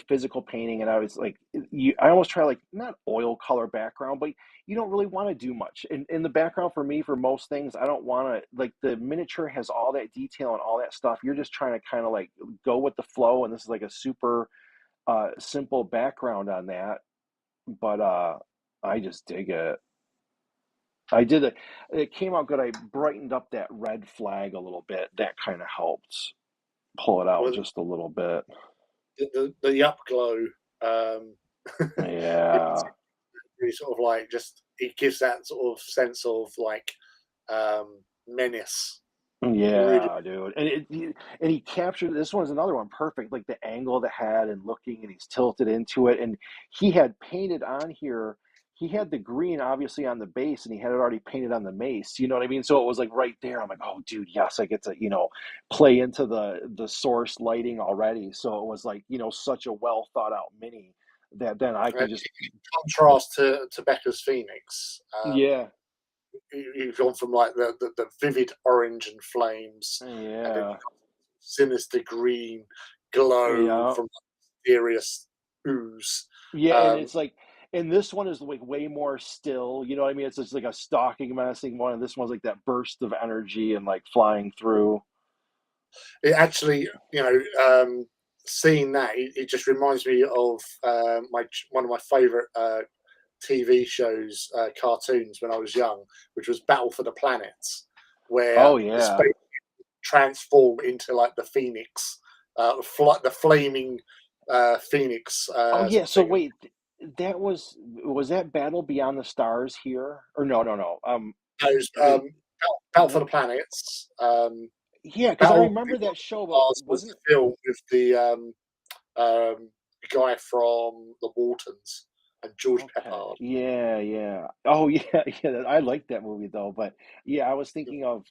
physical painting. And I was like, I almost try like not oil color background, but you don't really want to do much. In the background for me, for most things, I don't want to like the miniature has all that detail and all that stuff. You're just trying to kind of like go with the flow. And this is like a super simple background on that. But I just dig it. I did it. It came out good. I brightened up that red flag a little bit. That kind of helped pull it out Well, just a little bit. the up glow. Um, it's Yeah. really sort of like just it gives that sort of sense of like menace. Really, Yeah, dude. And he captured this one's another one perfect, like the angle of the head and looking and he's tilted into it. And he had painted on here, he had the green obviously on the base and he had it already painted on the mace. You know what I mean? So it was like right there. I'm like, oh dude, yes, I get to, play into the source lighting already. So it was like, such a well thought out mini that then I in can just contrast to Becca's Phoenix. yeah, You've gone from like the vivid orange and flames, and then yeah, you've got sinister green glow yeah. from mysterious ooze. Yeah, and Um, it's like, and this one is like way more still. You know what I mean? It's just like a stalking, menacing one, and this one's like that burst of energy and like flying through. it actually, seeing that, it just reminds me of my one of my favorite TV shows, cartoons when I was young, which was Battle for the Planets, where Oh the yeah. space transform into like the phoenix, the flaming phoenix Oh yeah. sort of So thing. wait, was that Battle Beyond the Stars here? Or no, no, no. Those Wait, Battle for what? the Planets, Yeah, because I Battle remember Beyond that the show, but Stars was wasn't the film with the guy from the Waltons and George okay. Peppard. Yeah, yeah. Oh yeah, yeah. I liked that movie though, but yeah, I was thinking of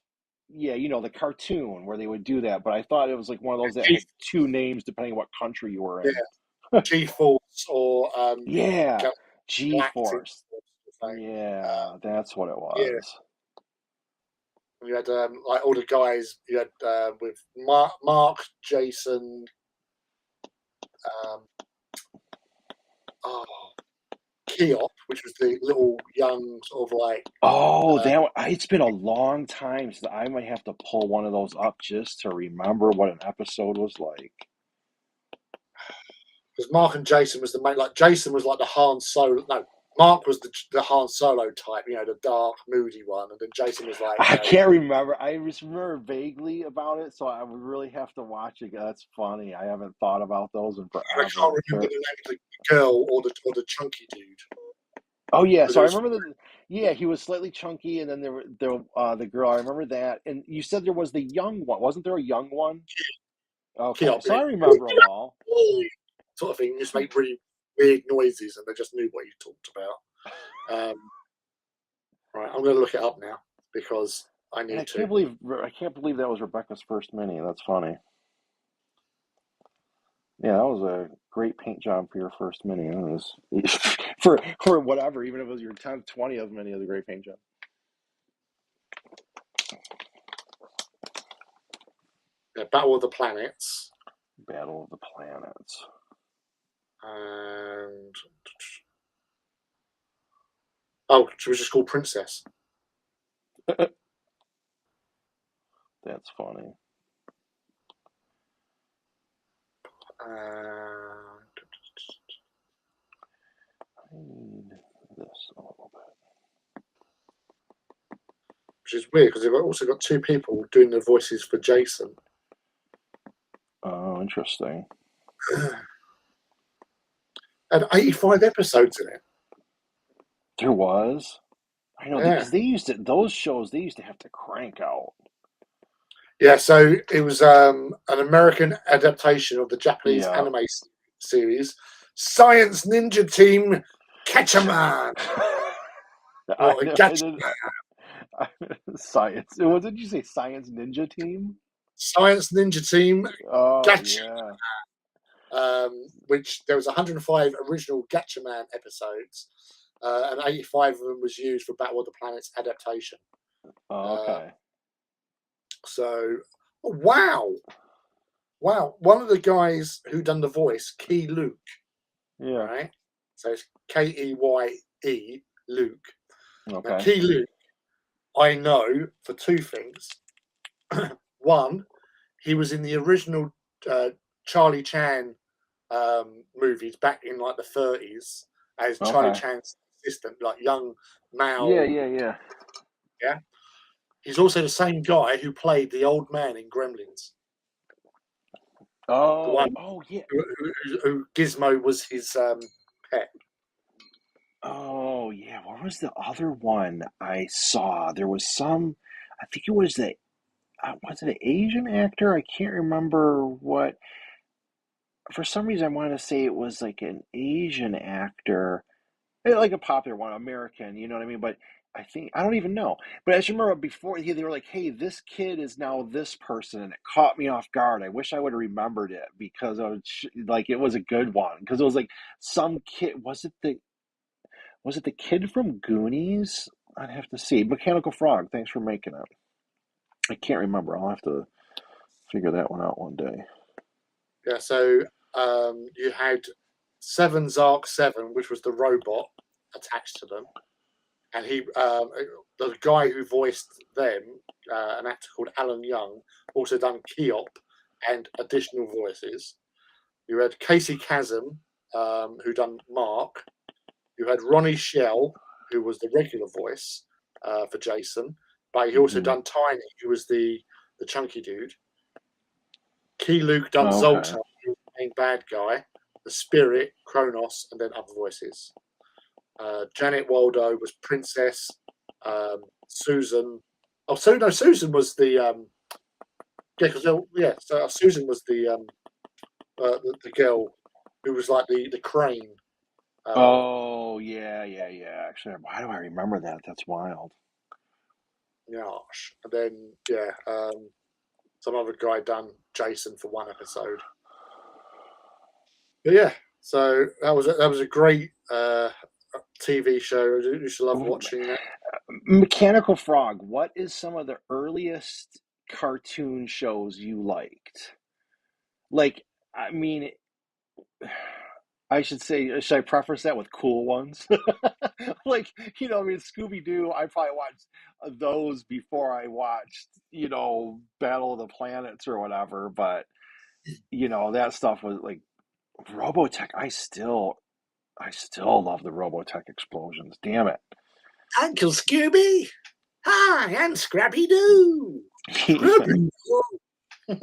yeah, the cartoon where they would do that, but I thought it was like one of those that G, had two names depending what country you were yeah, in. G Force or Yeah, Galactic G-Force. thing. Yeah, that's what it Yeah, was. you had like all the guys. You had with Mark, Jason, um, oh, Keop, which was the little young sort of like Oh, uh, it's been a long time, so I might have to pull one of those up just to remember what an episode was like. because Mark and Jason was the main. Like Jason was like the Han Solo. No, Mark was the Han Solo type. The dark, moody one, and then Jason was like I can't remember. I just remember vaguely about it, so I would really have to watch it. That's funny. I haven't thought about those in I can't forever. remember the name of the girl or the chunky dude, Oh yeah, but so there I was remember yeah, he was slightly chunky, and then the girl. I remember that, and you said there was the young one. Wasn't there a young one? Okay, Keop, so I remember them all. sort of thing. Just make really weird noises, and they just knew what you talked about. Right, I'm going to look it up now because I And need to. I can't believe that was Rebecca's first mini. That's funny. Yeah, that was a great paint job for your first mini. It was for whatever, even if it was your 10th, 20th mini, it was a great paint job. Yeah, Battle of the Planets. Battle of the Planets. And oh, she was just called Princess. That's funny. Uh, I need this a little bit. which is weird because they've also got two people doing the voices for Jason. Oh, interesting. And 85 episodes in it. There was. I know Yeah. because they used to those shows. They used to have to crank out. Yeah, so it was an American adaptation of the Japanese Yeah. anime series, Science Ninja Team Catch a Man. I Or know. Catch Science. What did you say? Science Ninja Team? Science Ninja Team Oh Gacha, yeah. which there was 105 original Gatchaman episodes, and 85 of them was used for Battle of the Planets adaptation. Oh, Uh, okay. so, wow, one of the guys who done the voice, Key Luke, Yeah. right? So it's Keye Luke. Now, Okay. Key Luke, I know for two things. One, he was in the original Charlie Chan movies back in like the 30s as Charlie Okay. Chan's assistant, like young Yeah. Mao. Yeah. Yeah. Yeah, he's also the same guy who played the old man in Gremlins. The Oh. one Oh yeah. who Gizmo was his pet. Oh yeah. What was the other one I saw? There was some. I think it was the. Was it an Asian actor? I can't remember what. For some reason, I want to say it was like an Asian actor, like a popular one, American. You know what I mean? But I don't even know. But I just remember before they were like, "Hey, this kid is now this person," and it caught me off guard. I wish I would have remembered it because I was like, it was a good one because it was like some kid. Was it the kid from Goonies? I'd have to see. Mechanical Frog. Thanks for making it. I can't remember. I'll have to figure that one out one day. Yeah, so you had Seven Zark 7, which was the robot attached to them, and the guy who voiced them, an actor called Alan Young, also done Keop and additional voices. You had Casey Chasm, who done Mark. You had Ronnie Shell, who was the regular voice for Jason, but he also Hmm. done Tiny, who was the chunky dude. Key Luke done Okay. Zoltar, who was the main bad guy, the Spirit, Kronos, and then other voices. Janet Waldo was Princess. Susan. Oh, so no, Susan was the yeah, because yeah, so Susan was the girl who was like the crane. Oh, yeah, yeah, yeah. Actually, why do I remember that? That's wild. Yash. And then yeah, some other guy done Jason for one episode. But yeah, so that was a great TV show. I used to love watching that. Mechanical Frog, what is some of the earliest cartoon shows you liked? Like, I mean, I should I preface that with cool ones? Like, I mean, Scooby Doo, I probably watched those before I watched, Battle of the Planets or whatever, but, that stuff was like Robotech. I still love the Robotech explosions. Damn Uncle Scooby. Hi, I'm Scrappy Doo. it. Scrappy Doo.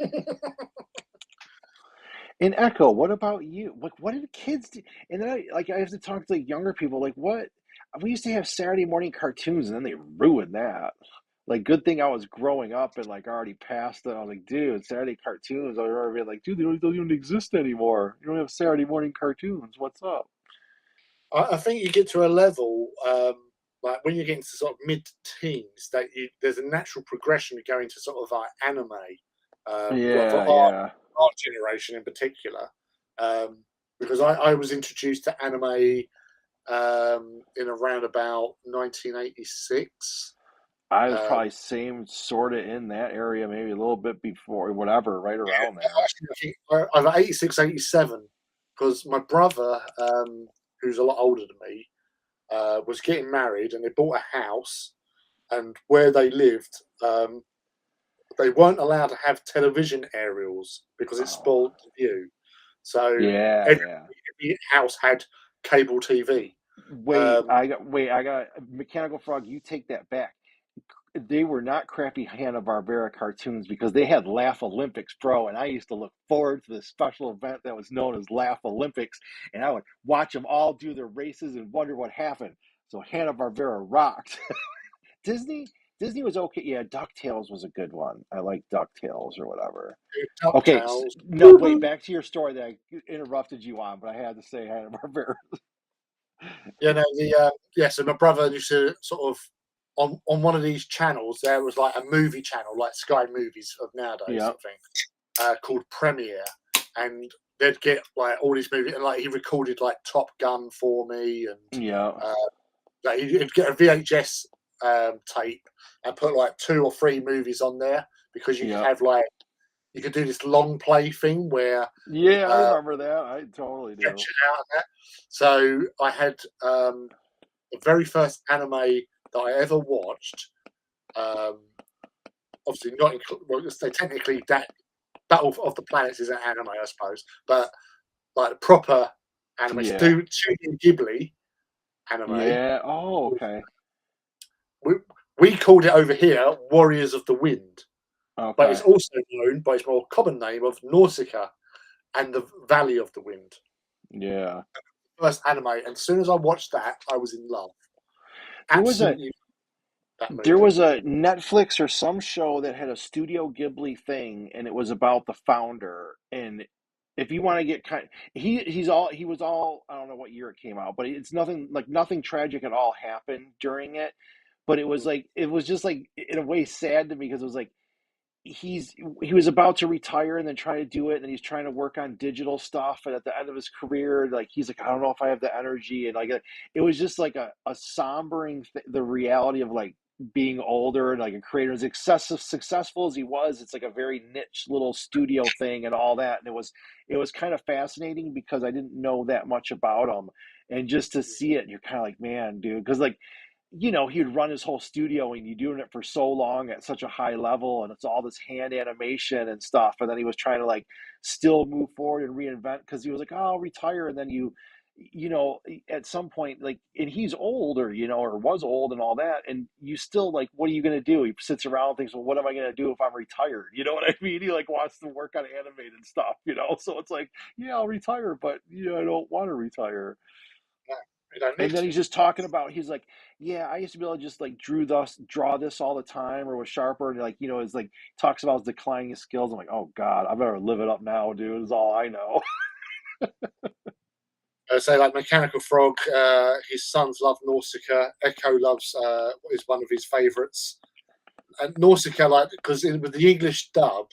And Echo, what about you? What did kids do? And then I have to talk to like younger people. Like, what? We used to have Saturday morning cartoons, and then they ruined that. Like, good thing I was growing up and like already past it. I was like, dude, Saturday cartoons. I remember being like, dude, they don't even exist anymore. You don't have Saturday morning cartoons. What's up? I think you get to a level. like when you get into sort of mid-teens, there's a natural progression to go into sort of like anime, well, for Yeah, our, yeah. our generation in particular, because I was introduced to anime in around about 1986. I was Um, probably same sort of in that area, maybe a little bit before, whatever, right around there. Actually, I think either 86, 87, because my brother, who's a lot older than me, was getting married and they bought a house. And where they lived, they weren't allowed to have television aerials because it Oh, spoiled the view. So yeah, every, yeah. every house had cable TV. Wait, Um, I got Mechanical Frog. You take that back. They were not crappy Hanna-Barbera cartoons because they had Laugh Olympics Pro, and I used to look forward to this special event that was known as Laugh Olympics, and I would watch them all do their races and wonder what happened. So Hanna-Barbera rocked. Disney, Disney was okay. Yeah, DuckTales was a good one. I like DuckTales or whatever. Okay, DuckTales. no, wait, back to your story that I interrupted you on, but I had to say Hanna-Barbera. You know so my brother used to sort of on one of these channels. There was like a movie channel, like Sky Movies of nowadays, Yeah, sort of thing, called Premiere, and they'd get like all these movies, and like he recorded like Top Gun for me, and yeah, uh, like he'd get a VHS tape and put like 2 or 3 movies on there because you could yeah. have like you could do this long play thing where Yeah, I uh, remember that. I totally stretch do. it out and that. So I had the very first anime that I ever watched. Um, obviously, not well, they technically that Battle of the Planets is an anime, I suppose, but like the proper anime, Yeah. Studio Ghibli anime. Yeah. Oh, okay. We, we called it over here Warriors of the Wind, but it's Okay. also known by its more common name of Nausicaa and the Valley of the Wind. Yeah. First anime, and as soon as I watched that, I was in love. There was a Absolutely, that there movie. was a Netflix or some show that had a Studio Ghibli thing, and it was about the founder. And if you want to get he was all, I don't know what year it came out, but it's nothing tragic at all happened during it. But it was just like in a way sad to me because it was like he was about to retire and then try to do it, and then he's trying to work on digital stuff, and at the end of his career, like he's like, I don't know if I have the energy, and like it was just like a sombering the reality of like being older and like a creator as successful as he was. It's like a very niche little studio thing and all that, and it was kind of fascinating because I didn't know that much about him, and just to see it, you're kind of like, man, dude, because like he'd run his whole studio and you're doing it for so long at such a high level, and it's all this hand animation and stuff. And then he was trying to like still move forward and reinvent because he was like, oh, I'll retire. And then at some point, like, and he's older, or was old and all that. And you still like, what are you going to do? He sits around and thinks, well, what am I going to do if I'm retired? You know what I mean? He like wants to work on animated stuff. So it's like, yeah, I'll retire, but I don't want to retire. No, you don't And need then to. he's just talking about, he's like, yeah, I used to be able to just like draw this all the time, or was sharper, and like it's like talks about his declining skills. I'm like, oh god, I better live it up now, dude. Is all I know. So like Mechanical Frog, his sons love Nausicaa. Echo loves is one of his favourites, and Nausicaa like because with the English dub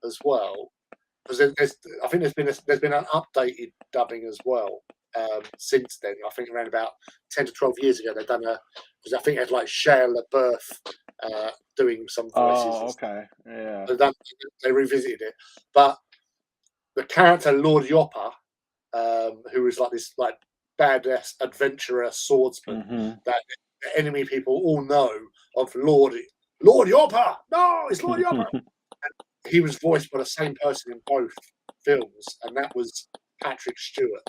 as well. Because I think there's been an updated dubbing as well since then. I think around about 10 to 12 years ago they've done because I think it had like Shia LaBeouf doing some voices Oh, and stuff. okay, yeah. They revisited it, but the character Lord Yopper, who was like this like badass adventurer swordsman Mm-hmm. that the enemy people all know of Lord Yopper. No, it's Lord Yopper. He was voiced by the same person in both films, and that was Patrick Stewart.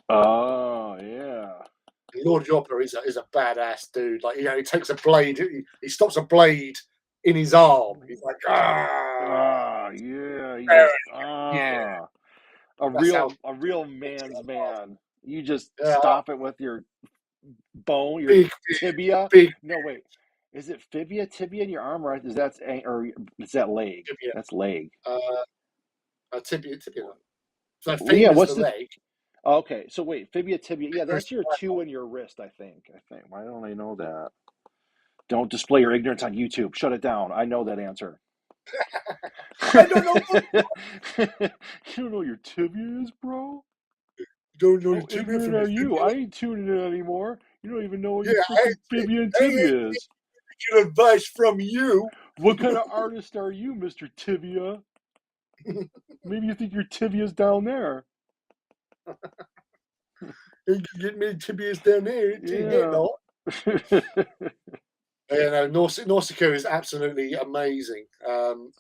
Oh, yeah. Lord Yopper is a badass dude. Like he takes a blade, he stops a blade in his arm. He's like, Ah, yeah. He yeah, just a that's how real man's man. You just yeah, stop it with your bone, your big, tibia. big No, wait. Is it tibia in your arm, right? Or is that leg? tibia, That's leg. tibia. So Well, yeah. femur's What's the the? leg. Okay, so wait, fibia tibia. Yeah, that's your two in your wrist, I think. I think. Why don't I know that? Don't display your ignorance on YouTube. Shut it down. I know that answer. I don't know what. You don't know what your tibia is, bro? You don't know How your tibia ignorant from your are you? fibula. I ain't tuning in anymore. You don't even know what Yeah, your I freaking fibia and ain't tibia is. taking advice from you. What kind of artist are you, Mr. Tibia? Maybe you think your tibia's down there. You can get me tibias down there. It ain't that Yeah. not. Yeah, no, Nausicaa is absolutely amazing.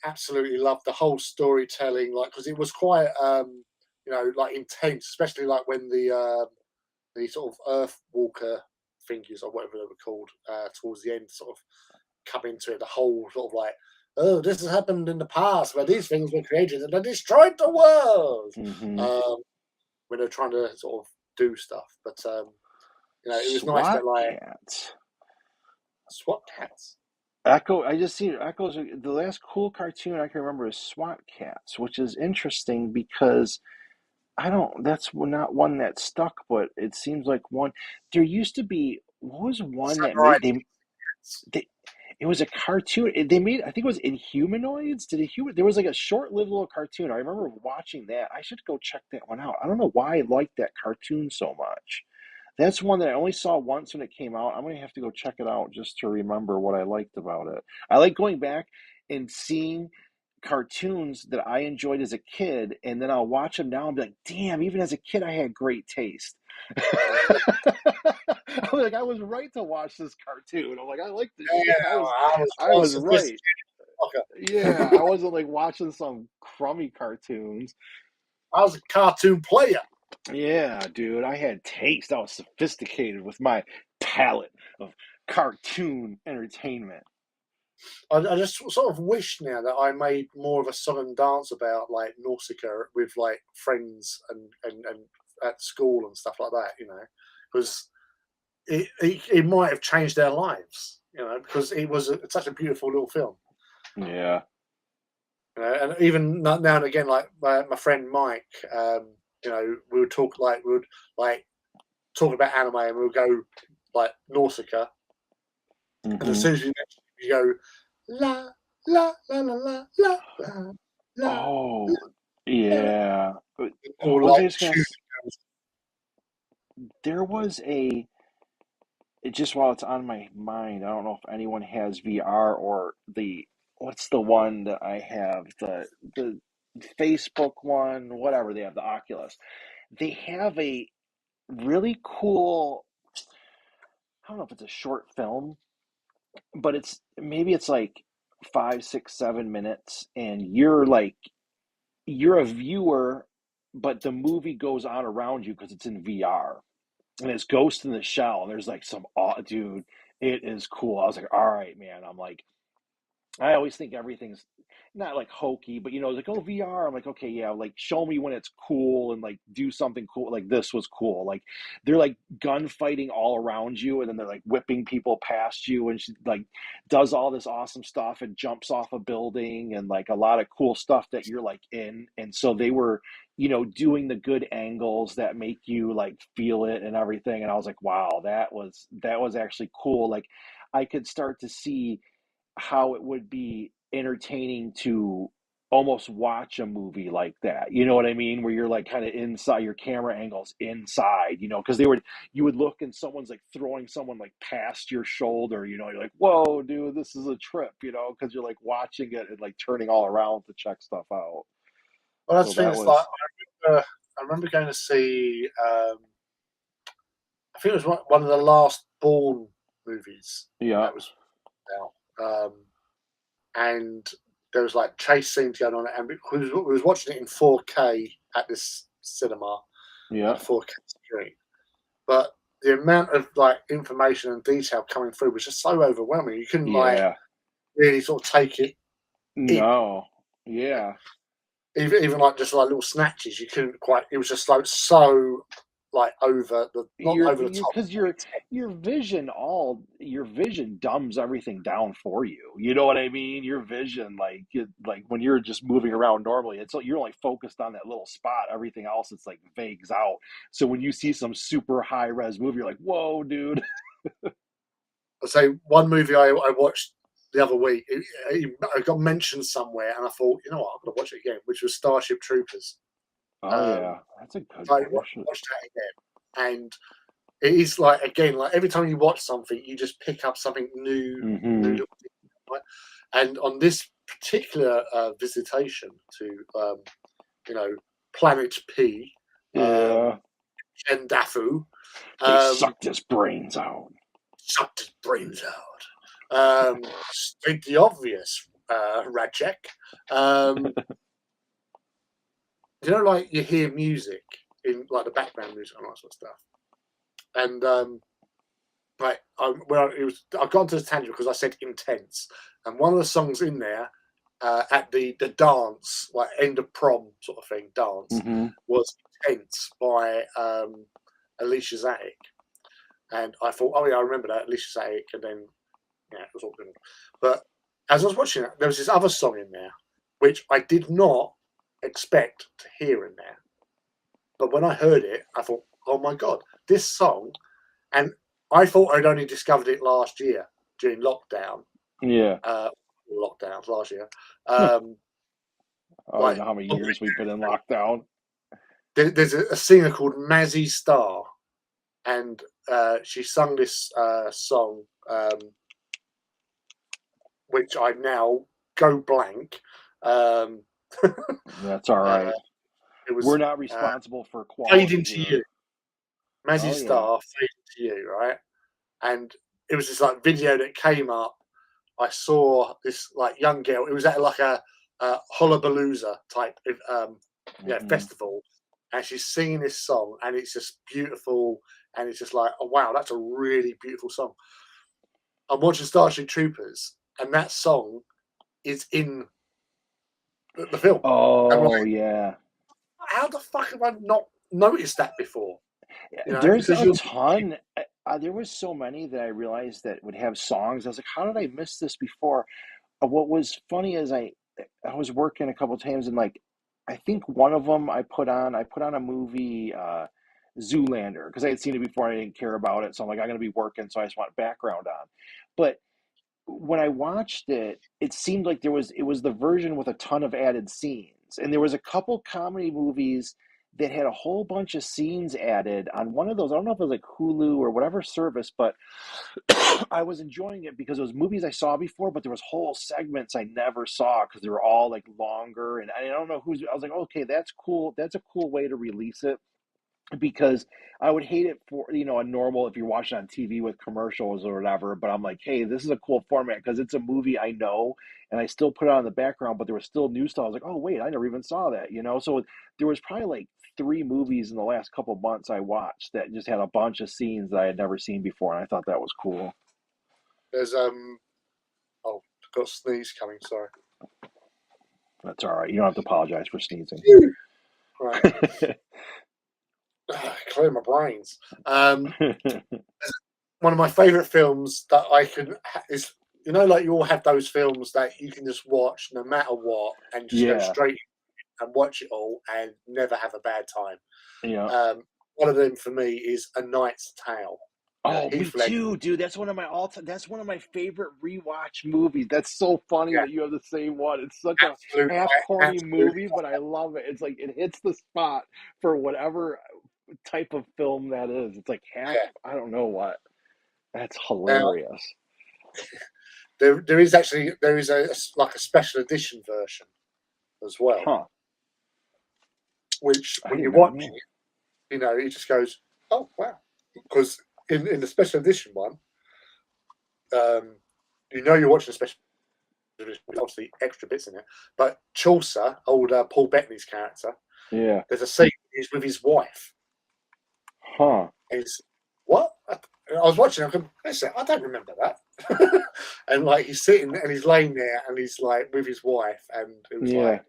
Absolutely love the whole storytelling, like because it was quite, like intense, especially like when the sort of Earth Walker figures or whatever they were called towards the end, sort of come into it. The whole sort of like, oh, this has happened in the past where these things were created and they destroyed the world. Mm-hmm. Um, when they're trying to sort of do stuff, but it was nice SWAT that like cats. SWAT cats. Echo, I just see Echoes. The last cool cartoon I can remember is SWAT Cats, which is interesting because I don't. That's not one that stuck, but it seems like one. There used to be. What was one that Samurai made they it was a cartoon. They made. I think it was Inhumanoids. Did Inhuman? There was like a short-lived little cartoon. I remember watching that. I should go check that one out. I don't know why I liked that cartoon so much. That's one that I only saw once when it came out. I'm gonna have to go check it out just to remember what I liked about it. I like going back and seeing cartoons that I enjoyed as a kid, and then I'll watch them now and be like, "Damn! Even as a kid, I had great taste." I'm like, I was right to watch this cartoon. I'm like, I like this shit. Yeah, I I was was right. sophisticated fucker. Yeah, I wasn't like watching some crummy cartoons. I was a cartoon player. Yeah, dude, I had taste. I was sophisticated with my palette of cartoon entertainment. I just sort of wish now that I made more of a song and dance about like Nausicaa with like friends and at school and stuff like that, because it might have changed their lives, because it was such a beautiful little film. Yeah. And even now and again, like my friend Mike, we would like talk about anime, and we would go like Nausicaa, and as Hmm. soon as you go la la la la la la la la, Oh, yeah. or What was I like just gonna? There was a. Just while it's on my mind, I don't know if anyone has VR or what's the one that I have, the Facebook one, whatever they have, the Oculus. They have a really cool. I don't know if it's a short film, but it's like 5, 6, 7 minutes, and you're a viewer, but the movie goes on around you because it's in VR, and it's Ghost in the Shell, and there's like some dude. It is cool. I was like, all right, man. I'm like, I always think everything's not like hokey, but like, oh, VR. I'm like, okay, yeah, like show me when it's cool and like do something cool. Like this was cool. Like they're like gunfighting all around you, and then they're like whipping people past you, and she like does all this awesome stuff and jumps off a building and like a lot of cool stuff that you're like in. And so they were, doing the good angles that make you like feel it and everything. And I was like, wow, that was actually cool. Like I could start to see how it would be entertaining to almost watch a movie like that. You know what I mean? Where you're like kind of inside, your camera angles inside, because you would look and someone's like throwing someone like past your shoulder, you're like, whoa, dude, this is a trip, because you're like watching it and like turning all around to check stuff out. Well, So that's the thing. that It's like was, I remember going to see. I think it was one of the last Bourne movies yeah, that was out, and there was like chase scenes going on, and we was watching it in 4K at this cinema yeah, at a 4K screen, but the amount of like information and detail coming through was just so overwhelming. You couldn't like yeah, really sort of take it in. no, yeah, Even like just like little snatches, you couldn't quite. It was just like so. like over the not over the top. Because your vision dumbs everything down for you. You know what I mean? Your vision, like when you're just moving around normally, it's like you're only focused on that little spot. Everything else, it's like vagues out. So when you see some super high res movie, you're like, whoa, dude. I say one movie I watched the other week. I got mentioned somewhere, and I thought, you know what, I'm gonna watch it again, which was Starship Troopers. Oh Um, yeah, that's a good so I one. I should. watched that again, and it is like again, like every time you watch something, you just pick up something new Mm-hmm. little thing, right? And on this particular visitation to, you know, Planet P, Yeah, Shendafu, they um, sucked his brains out. sucked his brains out. State the obvious, Rajek. Um, you know, like you hear music in like the background music and all that sort of stuff, and right, I've gone to the tangent because I said intense, and one of the songs in there at the dance, like end of prom sort of thing, dance Mm-hmm. was intense by Alicia Zatic, and I thought, oh yeah, I remember that Alicia Zatic, and then yeah, it was all good. But as I was watching it, there was this other song in there which I did not expect to hear in there, but when I heard it, I thought, oh my god, this song. And I thought I'd only discovered it last year during lockdown, Yeah. lockdowns last year. I Um, don't like know how many years we've been in lockdown. there's a singer called Mazzy Star, and she sung this song, which I now go blank. Um, That's all uh, right. it We're was not responsible for "Fade quality into here. You." Mazzy Oh yeah. Star, "Fade into You," right? And it was this like video that came up. I saw this like young girl. It was at like a Hullabalooza type Mm-hmm. festival, and she's singing this song, and it's just beautiful, and it's just like, oh wow, that's a really beautiful song. I'm watching Starship Troopers, and that song is in the film. I'm like, Oh yeah. how the fuck have I not noticed that before? You know, There's because a you're ton. There was so many that I realized that would have songs. I was like, how did I miss this before? What was funny is I was working a couple times and like I think one of them I put on a movie Zoolander because I had seen it before and I didn't care about it. So I'm like, I'm gonna be working, so I just want background on. But when I watched it, it seemed like it was the version with a ton of added scenes. And there was a couple comedy movies that had a whole bunch of scenes added on one of those. I don't know if it was like Hulu or whatever service, but I was enjoying it because it was movies I saw before, but there was whole segments I never saw because they were all like longer. And I don't know who's. I was like, okay, that's cool. That's a cool way to release it because I would hate it for a normal if you're watching on TV with commercials or whatever. But I'm like, hey, this is a cool format because it's a movie I know, and I still put it on the background. But there was still new stuff. I was like, oh wait, I never even saw that. So there was probably like three movies in the last couple months I watched that just had a bunch of scenes that I had never seen before, and I thought that was cool. there's oh, got a sneeze coming. Sorry. That's all right. You don't have to apologize for sneezing. Right, clear my brains. One of my favorite films that I can is like you all have those films that you can just watch no matter what and just go Yeah, straight and watch it all and never have a bad time. yeah. One of them for me is A Knight's Tale. Oh, me Heath Ledger. too, dude. That's one of my all time. That's one of my favorite rewatch movies. That's so funny Yeah, that you have the same one. It's such a absolute, half corny absolutely. movie, but I love it. It's like it hits the spot for whatever type of film that is. It's like half. Yeah. I don't know what. That's Now hilarious. there is like a special edition version as well, Huh? which I when did you not watch know. it, it just goes, oh wow, because in the special edition one, um, you're watching a special edition with obviously extra bits in it. But Chaucer, old Paul Bettany's character, Yeah. there's a scene he's with his wife. Huh? And he's what? I was watching. I'm going, listen, I don't remember that. And like he's sitting and he's laying there and he's like with his wife, and it was Yeah. like,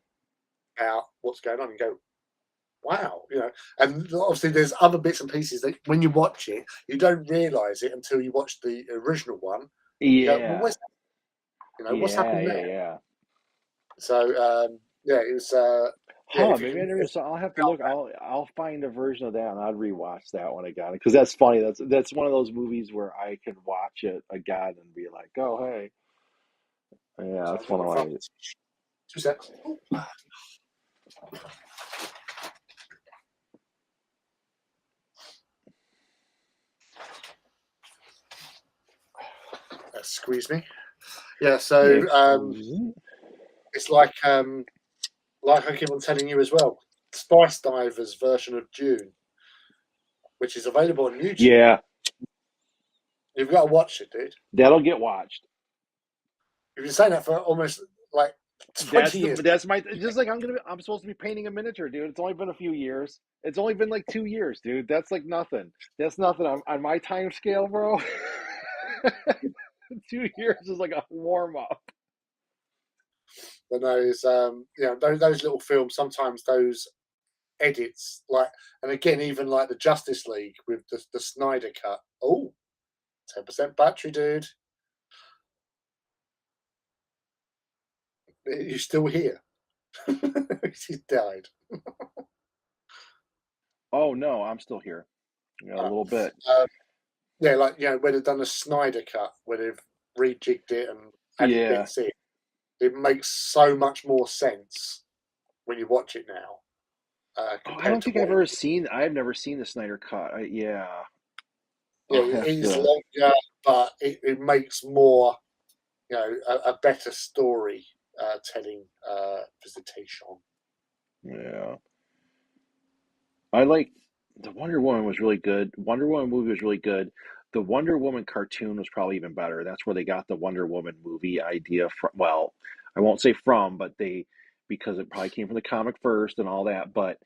about what's going on. And go, wow, and obviously there's other bits and pieces that when you watch it, you don't realise it until you watch the original one. You go, well, Yeah, what's yeah, happened yeah, there? yeah. So yeah, it was yeah. Huh? If you Maybe I can, never saw. I'll have to look. I'll find a version of that and I'll rewatch that one again because that's funny. That's one of those movies where I can watch it again and be like, oh hey, yeah, so that's I've got one my of phone. my. 2 seconds. Squeeze me. Yeah. So Excuse me. it's like I keep on telling you as well. Spice Divers version of Dune, which is available on YouTube. Yeah, You've got to watch it, dude. that'll get watched. You've been saying that for almost like 20 years. That's my just like I'm supposed to be painting a miniature, dude. It's only been a few years. It's only been like 2 years, dude. That's like nothing. That's nothing on my time scale, bro. 2 years is like a warm up. But those, those little films, sometimes those edits, like, and again, even like the Justice League with the Snyder cut. Oh, 10% battery, dude. You're still here. He's died. Oh no, I'm still here. Yeah, a Uh, little bit. yeah, like where they've done a Snyder cut, where they've rejigged it and added Yeah. bits in. It makes so much more sense when you watch it now Oh, I compared don't to think I've what it ever was. seen. I've never seen the Snyder Cut. Yeah, Yeah, I'll it have is to. longer, but it makes more, a better story telling visitation. Yeah, I like the Wonder Woman was really good. Wonder Woman movie was really good. The Wonder Woman cartoon was probably even better. That's where they got the Wonder Woman movie idea from. Well, I won't say from, but they because it probably came from the comic first and all that. But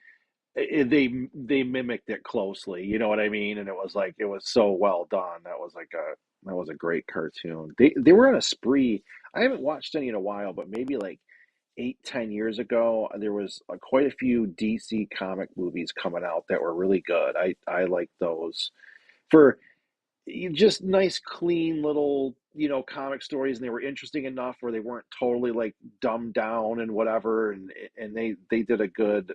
they mimicked it closely. You know what I mean? And it was like it was so well done. That was a great cartoon. They were on a spree. I haven't watched any in a while, but maybe like 8, 10 years ago, there was quite a few DC comic movies coming out that were really good. I like those for just nice, clean little comic stories, and they were interesting enough where they weren't totally like dumbed down and whatever. And they did a good.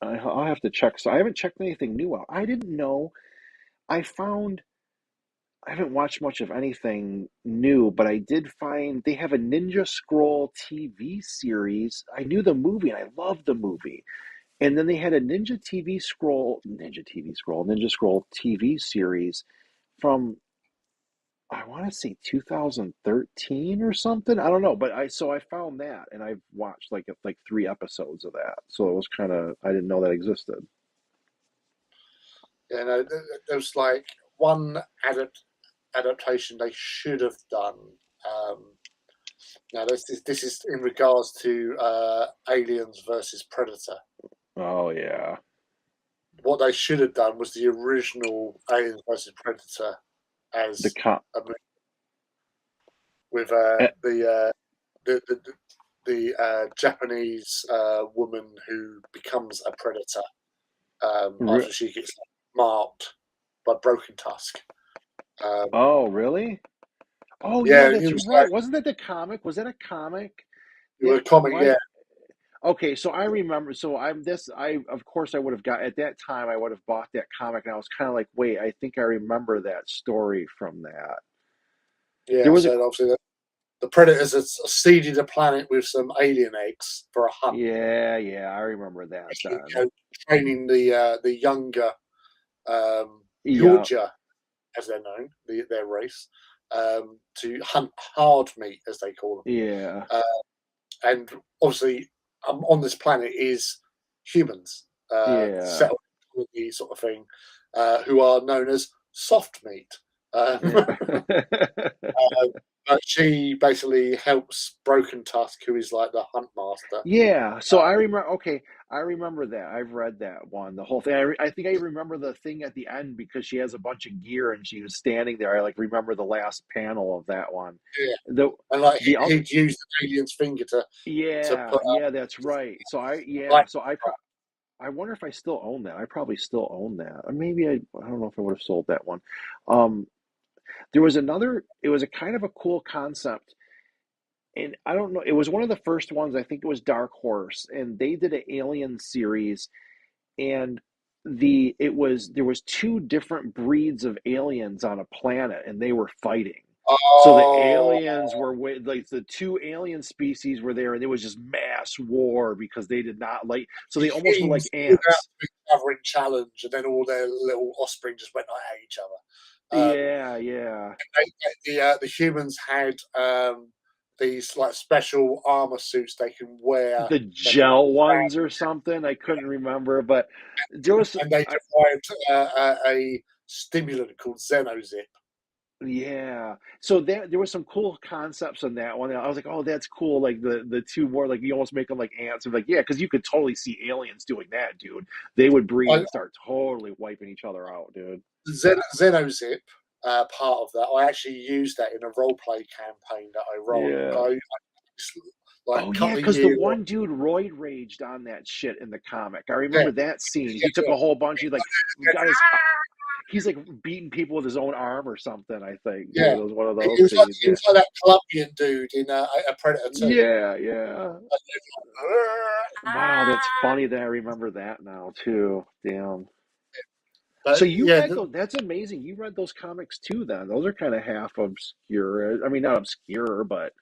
I'll have to check. So I haven't checked anything new out. I didn't know. I found I haven't watched much of anything new, but I did find they have a Ninja Scroll TV series. I knew the movie and I loved the movie. And then they had a Ninja Scroll TV series from I want to say 2013 or something. I don't know, but I found that and I've watched like 3 episodes of that. So it was kind of I didn't know that existed. There was like one adaptation they should have done. Um, Now, this is in regards to Aliens versus Predator. Oh yeah. What they should have done was the original Aliens versus Predator The as con a movie with eh, the Japanese woman who becomes a predator re- after she gets marked by Broken Tusk. Um, Oh, really? Oh yeah, yeah, it that's was like right. Wasn't that the comic? Was that a comic? it was a comic. Yeah, Right. Okay, so I remember. So I'm this. I of course I would have got at that time. I would have bought that comic, and I was kind of like, wait, I think I remember that story from that. There yeah. was a So obviously the predators have seeded a planet with some alien eggs for a hunt, yeah, yeah. I remember that basically, then. training the younger Yeah, Georgia, as they're known, their race, to hunt hard meat, as they call them. yeah, And obviously, on this planet is humans, yeah, settled colony sort of thing, who are known as soft meat. yeah. But she basically helps Broken Tusk, who is like the hunt master. Yeah, so Uh, I remember. Okay, I remember that. I've read that one, the whole thing. I think I remember the thing at the end because she has a bunch of gear and she was standing there. I like remember the last panel of that one. yeah, The and like the other, he'd use the alien's finger to yeah, put yeah, that's right. light. I wonder if I still own that. I probably still own that. Or maybe I don't know if I would have sold that one. Um, there was another, it was a kind of a cool concept. And I don't know, it was one of the first ones. I think it was Dark Horse, and they did an Alien series, and there was two different breeds of aliens on a planet, and they were fighting. So the Oh, aliens were like the two alien species were there, and it was just mass war because they did not like. So the they almost were like humans stood out ants. to each other in challenge, and then all their little offspring just went at each other. Yeah, yeah. The humans had these like special armor suits they can wear The that can gel ones or something. I couldn't remember, but there was, and they I, developed a stimulant called Xenozip. yeah. So there was some cool concepts in that one. I was like, oh, that's cool. Like the two more, like you almost make them like ants. I'm like, yeah, because you could totally see aliens doing that, dude. They would breed I, and start totally wiping each other out, dude. Xenozip, part of that, I actually used that in a role play campaign that I run. Yeah. Like Oh yeah, cut the because the year. one dude roid raged on that shit in the comic. I Yeah, remember that scene. yeah, He took yeah. a whole bunch. He like Yeah, got his. He's like beating people with his own arm or something. I think, yeah. dude. It was one of He those was like scenes. Yeah. that Colombian dude in a Predator 2. Yeah, yeah. Wow, that's funny that I remember that now too. Damn. So But you yeah, read those? That's amazing. You read those comics too, then. Those are kind of half obscure. I mean, not obscure, but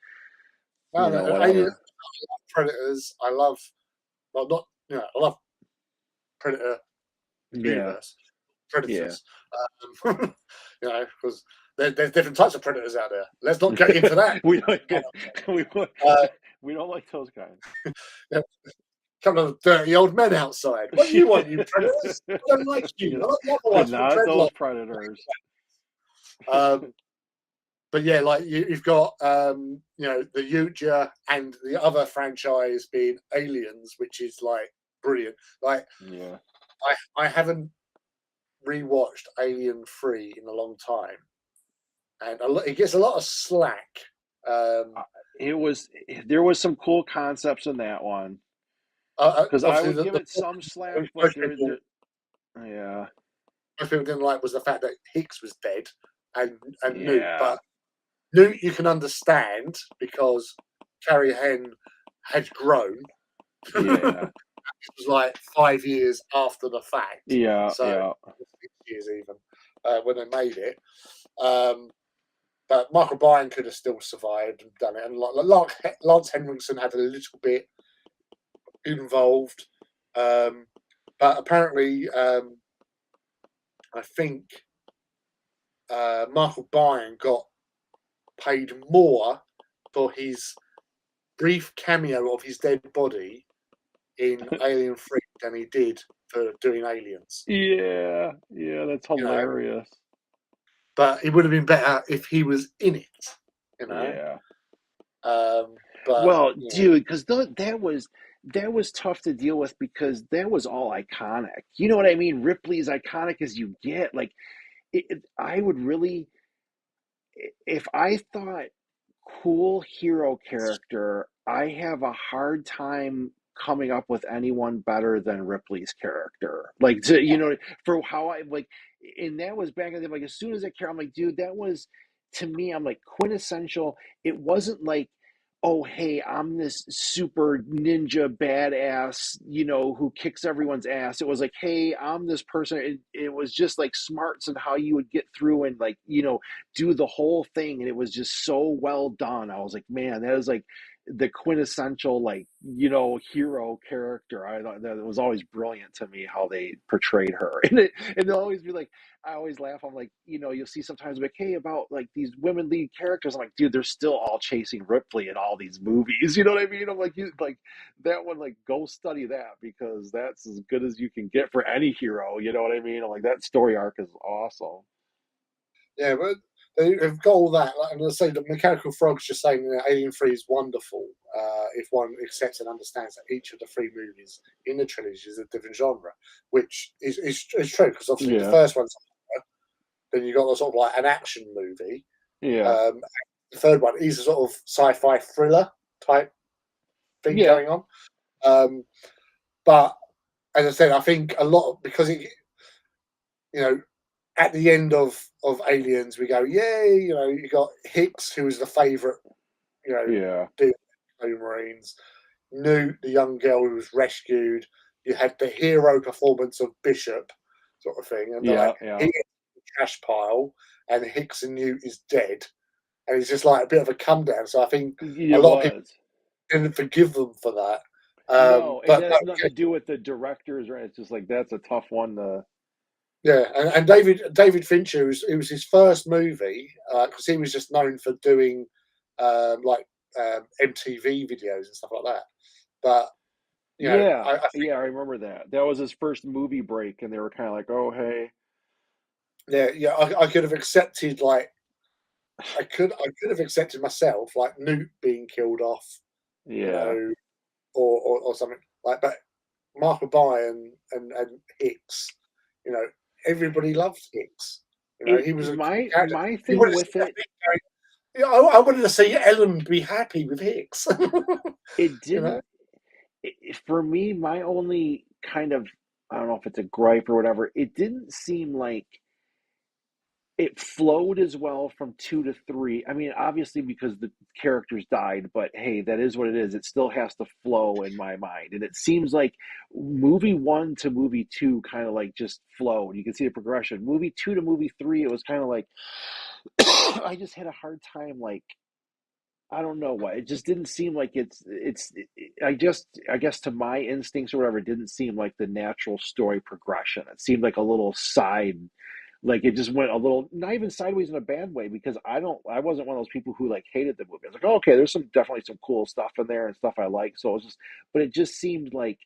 no, no, Alien whatever. Predators. I love. Well, not I love Predator Yeah, universe, yeah. Predators. Because there's different types of predators out there. Let's not get into that. we don't. We, Uh, we don't like those guys. yeah, couple of dirty old men outside. What do you want, you predators? I don't like you. Yeah. I like the other ones with Not those dreadlocks. predators. Um, but yeah, like you've got the Uja and the other franchise being Aliens, which is like brilliant. Like Yeah. I haven't rewatched Alien 3 in a long time, and it gets a lot of slack. Um, Uh, It was there was some cool concepts in that one because I Obviously, would give the it some slack, most but people yeah, didn't like was the fact that Hicks was dead and Newt. yeah, But Newt you can understand because Carrie Henn had grown. yeah, It was like 5 years after the fact, yeah, so yeah, 6 years even when they made it. Um, but Michael Bryan could have still survived and done it, and Lance Henriksen had a little bit involved, but apparently, I think Michael Bryan got paid more for his brief cameo of his dead body in Alien 3 than he did for doing Aliens. yeah, yeah. That's You know, hilarious. but it would have been better if he was in it. You know, Yeah. but Well, dude, because that was tough to deal with because that was all iconic. You know what I mean? Ripley's iconic as you get. Like, I would really, if I thought cool hero character, I have a hard time coming up with anyone better than Ripley's character. Like, for how I like, and that was back in the day. Like, as soon as I care, I'm like, dude, that was to me. I'm like quintessential. It wasn't like, oh, hey, I'm this super ninja badass, who kicks everyone's ass. It was like, hey, I'm this person. It was just like smarts and how you would get through and like, do the whole thing. And it was just so well done. I was like, man, that is like the quintessential, like, hero character. I thought that it was always brilliant to me how they portrayed her. And they'll always be like, I always laugh. I'm like, you'll see sometimes like, hey, about like these women lead characters. I'm like, dude, they're still all chasing Ripley in all these movies. You know what I mean? I'm like, like that one, like go study that because that's as good as you can get for any hero. You know what I mean? I'm like, that story arc is awesome. yeah, but they've got all that. Like, and I say the Mechanical Frog's just saying that Alien 3 is wonderful if one accepts and understands that each of the three movies in the trilogy is a different genre, which is true because obviously the Yeah, first one's then you got a sort of like an action movie. yeah, Um, the third one is a sort of sci-fi thriller type thing yeah, going on. Um, but as I said, I think a lot because it, you know, at the end of Aliens, we go, yay, you know, you got Hicks, who was the favourite, you know, Yeah. dude, Marines. Newt, the young girl who was rescued. You had the hero performance of Bishop, sort of thing, and they're Yeah. like, Yeah. he is the trash pile, and Hicks and Newt is dead, and it's just like a bit of a come down. So I think a It lot of people was. didn't forgive them for that. No, and But that no, has nothing to do with the directors, right? It's just like that's a tough one to. yeah, and David Fincher, it was his first movie because he was just known for doing like MTV videos and stuff like that. But you know, Yeah, I think yeah, I remember that. That was his first movie break, and they were kind of like, "Oh, hey." yeah, I could have accepted like I could have accepted myself like Newt being killed off, you Yeah. know, or something like. But Mark O'Brien and Hicks, you know, everybody loved Hicks. You know, It he was a cool my character. my You thing wanted to with see that it, bit going, yeah, I wanted to see Ellen be happy with Hicks. it You know, didn't. For me, my only kind of, I don't know if it's a gripe or whatever. It didn't seem like it flowed as well from two to three. I mean, obviously because the characters died, but hey, that is what it is. It still has to flow in my mind. And it seems like movie one to movie two kind of like just flowed. You can see the progression. Movie two to movie three, it was kind of like I just had a hard time like I don't know why. It just didn't seem like I guess to my instincts or whatever, it didn't seem like the natural story progression. It seemed like a little side, like it just went a little, not even sideways in a bad way, because I wasn't one of those people who like hated the movie. I was like, oh, okay, there's definitely some cool stuff in there and stuff I like. So it was just, but it just seemed like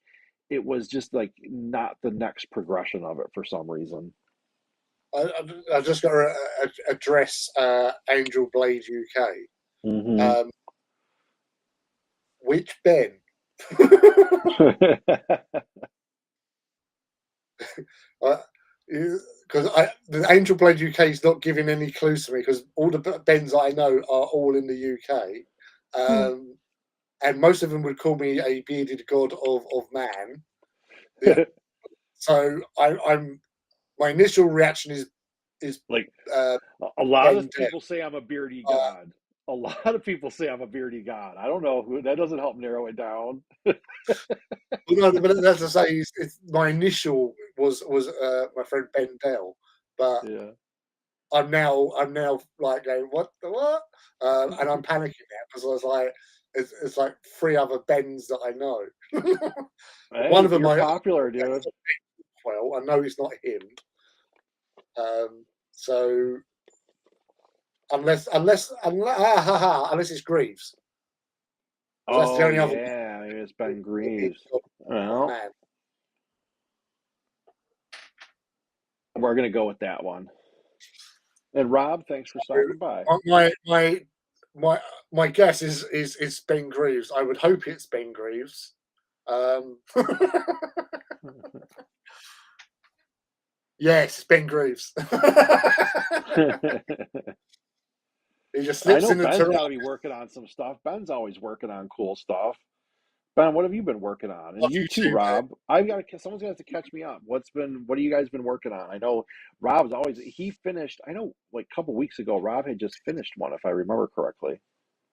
it was just like not the next progression of it for some reason. I just got to address Angel Blade UK. Hmm. Um, which Ben? Because the Angel Blade UK is not giving any clues to me because all the Bens I know are all in the UK, and most of them would call me a bearded god of man. Yeah, so I'm my initial reaction is Like uh, a lot Ben of Dev. people say I'm a beardy Uh, god. A lot of people say I'm a beardy god. I don't know who that doesn't help narrow it down. well, no, but that's to say, my initial was my friend Ben Dell, but Yeah. I'm now like going, what the what? And I'm panicking now because I was like, it's like three other Bens that I know. One Hey, of them you're I popular, dude. well, I know it's not him. So unless it's Greaves, because that's the Oh only other yeah, maybe it's Ben bearded Greaves. of Well, man. we're gonna go with that one. And Rob, thanks for stopping by. My my guess is Ben Greaves. I would hope it's Ben Greaves. Um, yes, Ben Greaves. He just I slips know in the Ben's terrain. got to be working on some stuff. Ben's always working on cool stuff. Ben, what have you been working on? And Love you you too, too, man. Rob. I've got to. Someone's gonna have to catch me up. What have you guys been working on? I know Rob's always. He finished. I know, like a couple weeks ago, Rob had just finished one, if I remember correctly.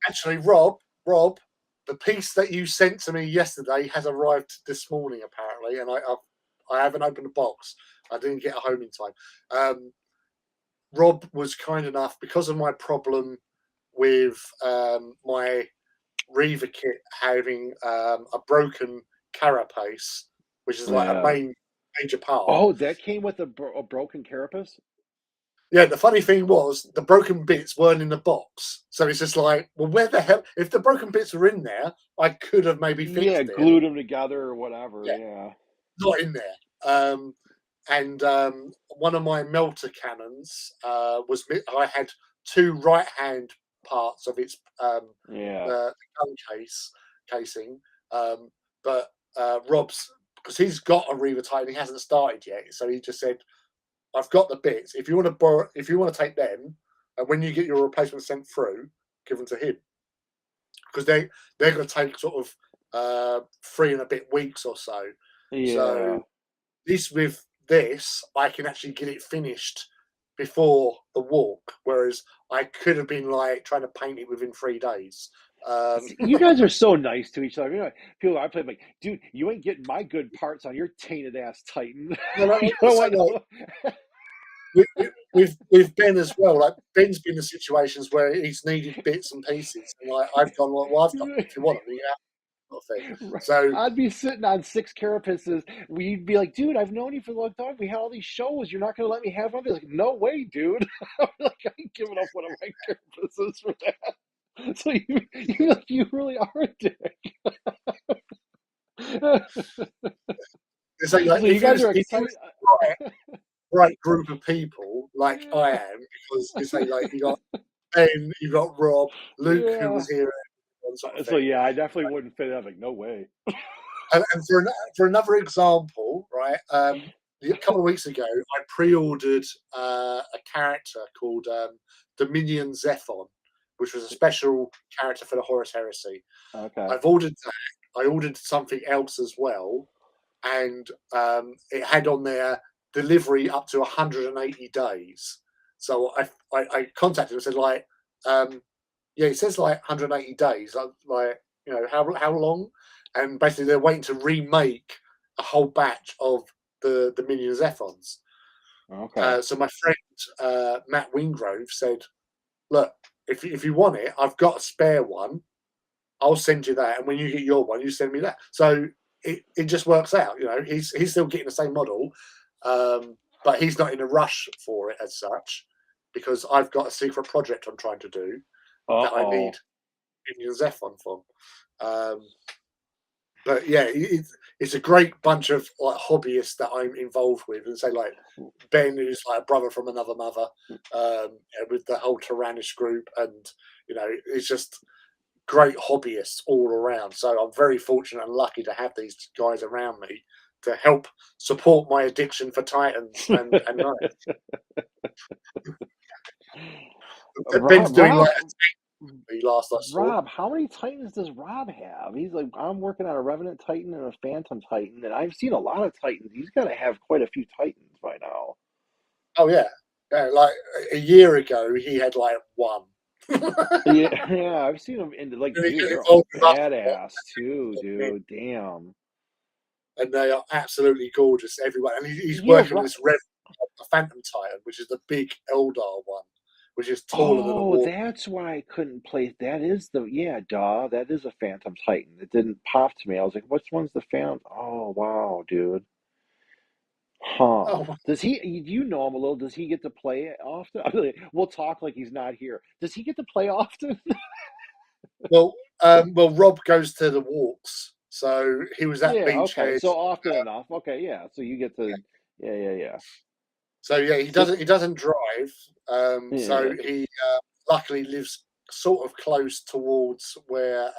Actually, Rob, the piece that you sent to me yesterday has arrived this morning, apparently, and I haven't opened the box. I didn't get home in time. Rob was kind enough because of my problem with my Reaver kit having a broken carapace, which is like a Yeah. major part. Oh, that came with a broken carapace. Yeah, the funny thing was the broken bits weren't in the box, so it's just like, well, where the hell? If the broken bits were in there, I could have maybe Yeah, fixed it. glued them together or whatever. Yeah, Yeah. not in there. And one of my melter cannons I had two right hand parts of its Yeah. the gun casing, but Rob's because he's got a Reaver Titan, he hasn't started yet, so he just said, "I've got the bits. If you want to borrow, if you want to take them, and when you get your replacement sent through, give them to him because they're going to take sort of 3 and a bit weeks or so." So Yeah. with this, I can actually get it finished before the walk, whereas I could have been like trying to paint it within 3 days. See, you guys are so nice to each other. You know, people I play like, dude, you ain't getting my good parts on your tainted ass Titan. No, no, You no, know so what? like with Ben as well. Like Ben's been in situations where he's needed bits and pieces, and I've gone, well, I've got them. If you want them, you have them, sort of thing. So I'd be sitting on six carapaces. We'd be like, dude, I've known you for a long time. We had all these shows. You're not going to let me have one? I'd be like, no way, dude. I'm like, I ain't giving up one of my carapaces for that. So you really are a dick. it's like So you guys are if you excited. was the right group of people like I am, because you say like you got Ben, you got Rob, Luke, who Yeah. was here, and sort of So thing. yeah, I definitely wouldn't fit in. I'm like, no way. And for another example, right? A couple of weeks ago, I pre-ordered a character called Dominion Zephon, which was a special character for the Horus Heresy. Okay. I've ordered that. I ordered something else as well, and it had on there delivery up to 180 days. So I contacted him and said like, yeah, it says like 180 days. Like, how long? And basically, they're waiting to remake a whole batch of the Dominion Zephons. Okay. So my friend Matt Wingrove said, "Look, if you want it, I've got a spare one. I'll send you that, and when you get your one, you send me that." So it just works out. He's still getting the same model, but he's not in a rush for it as such, because I've got a secret project I'm trying to do that I need Uh-oh. Dominion Zephon from. Um, but yeah, it's a great bunch of like hobbyists that I'm involved with, and say like Ben, who's like a brother from another mother, with the whole Tyrannish group, and it's just great hobbyists all around. So I'm very fortunate and lucky to have these guys around me to help support my addiction for Titans and Knights. Ben's doing like Rob, the last I saw. How many Titans does Rob have? He's like, I'm working on a Revenant Titan and a Phantom Titan, and I've seen a lot of Titans. He's got to have quite a few Titans by now. Oh yeah, like a year ago he had like one. Yeah, yeah, I've seen them in like, And he dude, got they're all involved with us a lot, badass too, dude. Damn. and they are absolutely gorgeous, everyone. And he's Yeah, working on this Rev, the Phantom Titan, which is the big Eldar one, which is taller than a Oh, war. that's why I couldn't place. That is the, yeah, duh. That is a Phantom Titan. It didn't pop to me. I was like, which one's the Phantom? Oh, wow, dude. Huh. Oh Does he, you know him a little, does he get to play often? I mean, we'll talk like he's not here. Does he get to play often? well, Rob goes to the walks, so he was at Yeah, okay. Beachhead. So often enough. Okay, yeah. So you get to, yeah, yeah, yeah. So yeah, he So, doesn't drive. So yeah, he luckily lives sort of close towards where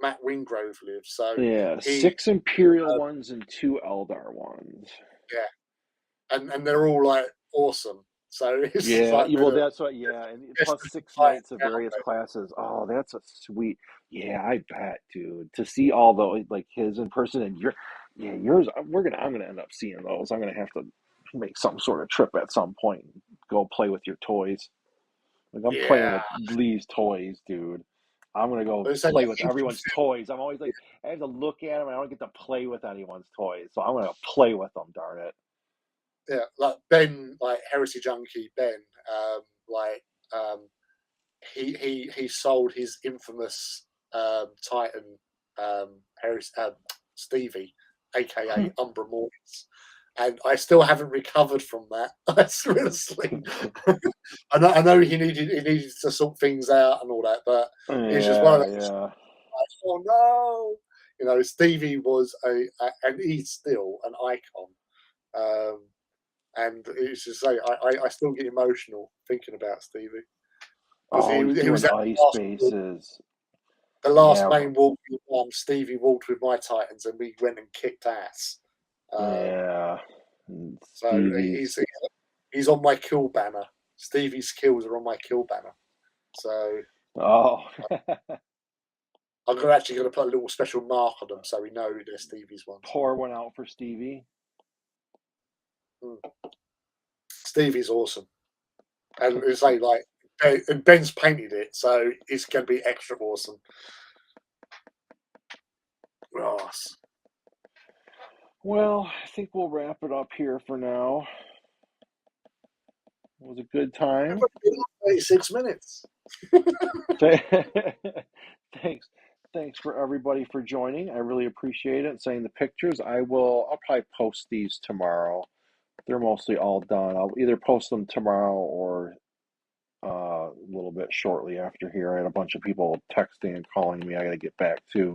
Matt Wingrove lives. So yeah. he, Six Imperial ones and two Eldar ones. yeah, and they're all like awesome. So it's just Yeah, like been well, a that's what, yeah, and best plus of six times knights of down various there. classes. Oh, that's a sweet. Yeah, I bet, dude. To see all those, like his in person and your, yeah, yours. I'm gonna end up seeing those. I'm gonna have to make some sort of trip at some point. And go play with your toys. Like I'm playing Yeah, with Lee's toys, dude. I'm gonna go but it's like play with you can everyone's toys. I'm always like, I have to look at them. I don't get to play with anyone's toys, so I'm gonna play with them. Darn it. yeah, like Ben, like Heresy Junkie Ben, like um, he sold his infamous Titan Heresy, Stevie, aka Umbra Mortis, and I still haven't recovered from that. Seriously, I know he needed to sort things out and all that, but it's just one of Yeah, those. yeah. Like, oh no, Stevie was and he's still an icon. Um, and it's just like I still get emotional thinking about Stevie, because Oh, he's he was doing at ice bases. the last Yeah, main walk we won. Stevie walked with my Titans, and we went and kicked ass. Um, yeah. And so Stevie's. he's on my kill banner. Stevie's kills are on my kill banner. So Oh, I'm actually going to put a little special mark on them so we know they're Stevie's ones. Pour one out for Stevie. Stevie's awesome, and it's like and Ben's painted it, so it's going to be extra awesome. Ross. Well, I think we'll wrap it up here for now. It was a good time. 36 minutes. Thanks for everybody for joining. I really appreciate it. Saying the pictures. I'll probably post these tomorrow. They're mostly all done. I'll either post them tomorrow or a little bit shortly after here. I had a bunch of people texting and calling me. I got to get back to.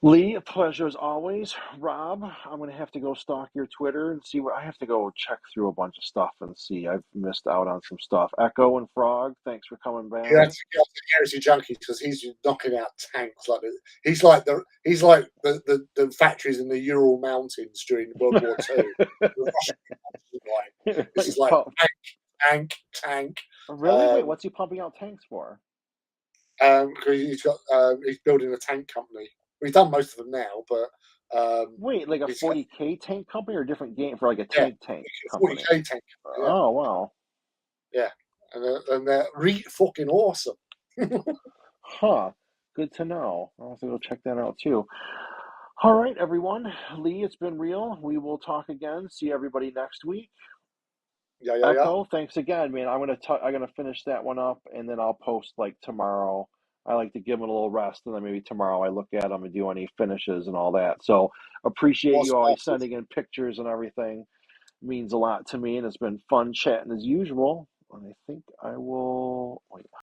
Lee, a pleasure as always. Rob, I'm going to have to go stalk your Twitter and see what I have to go check through a bunch of stuff and see. I've missed out on some stuff. Echo and Frog, thanks for coming back. You have to get the Heresy Junkies because he's knocking out tanks he's like the factories in the Ural Mountains during World War II. This is like tank. Really? Wait, what's he pumping out tanks for? Because he's building a tank company. He's done most of them now, but wait, like a 40K tank company or a different game for like a tank company? 40K tank company. Yeah. Oh wow. Yeah, and they're fucking awesome. Huh. Good to know. I'll have to go check that out too. All right, everyone. Lee, it's been real. We will talk again. See everybody next week. Yeah. Echo, thanks again, man. I'm gonna finish that one up, and then I'll post like tomorrow. I like to give them a little rest, and then maybe tomorrow I look at them and do any finishes and all that. So appreciate you always sending in pictures and everything. It means a lot to me, and it's been fun chatting as usual. And I think I will.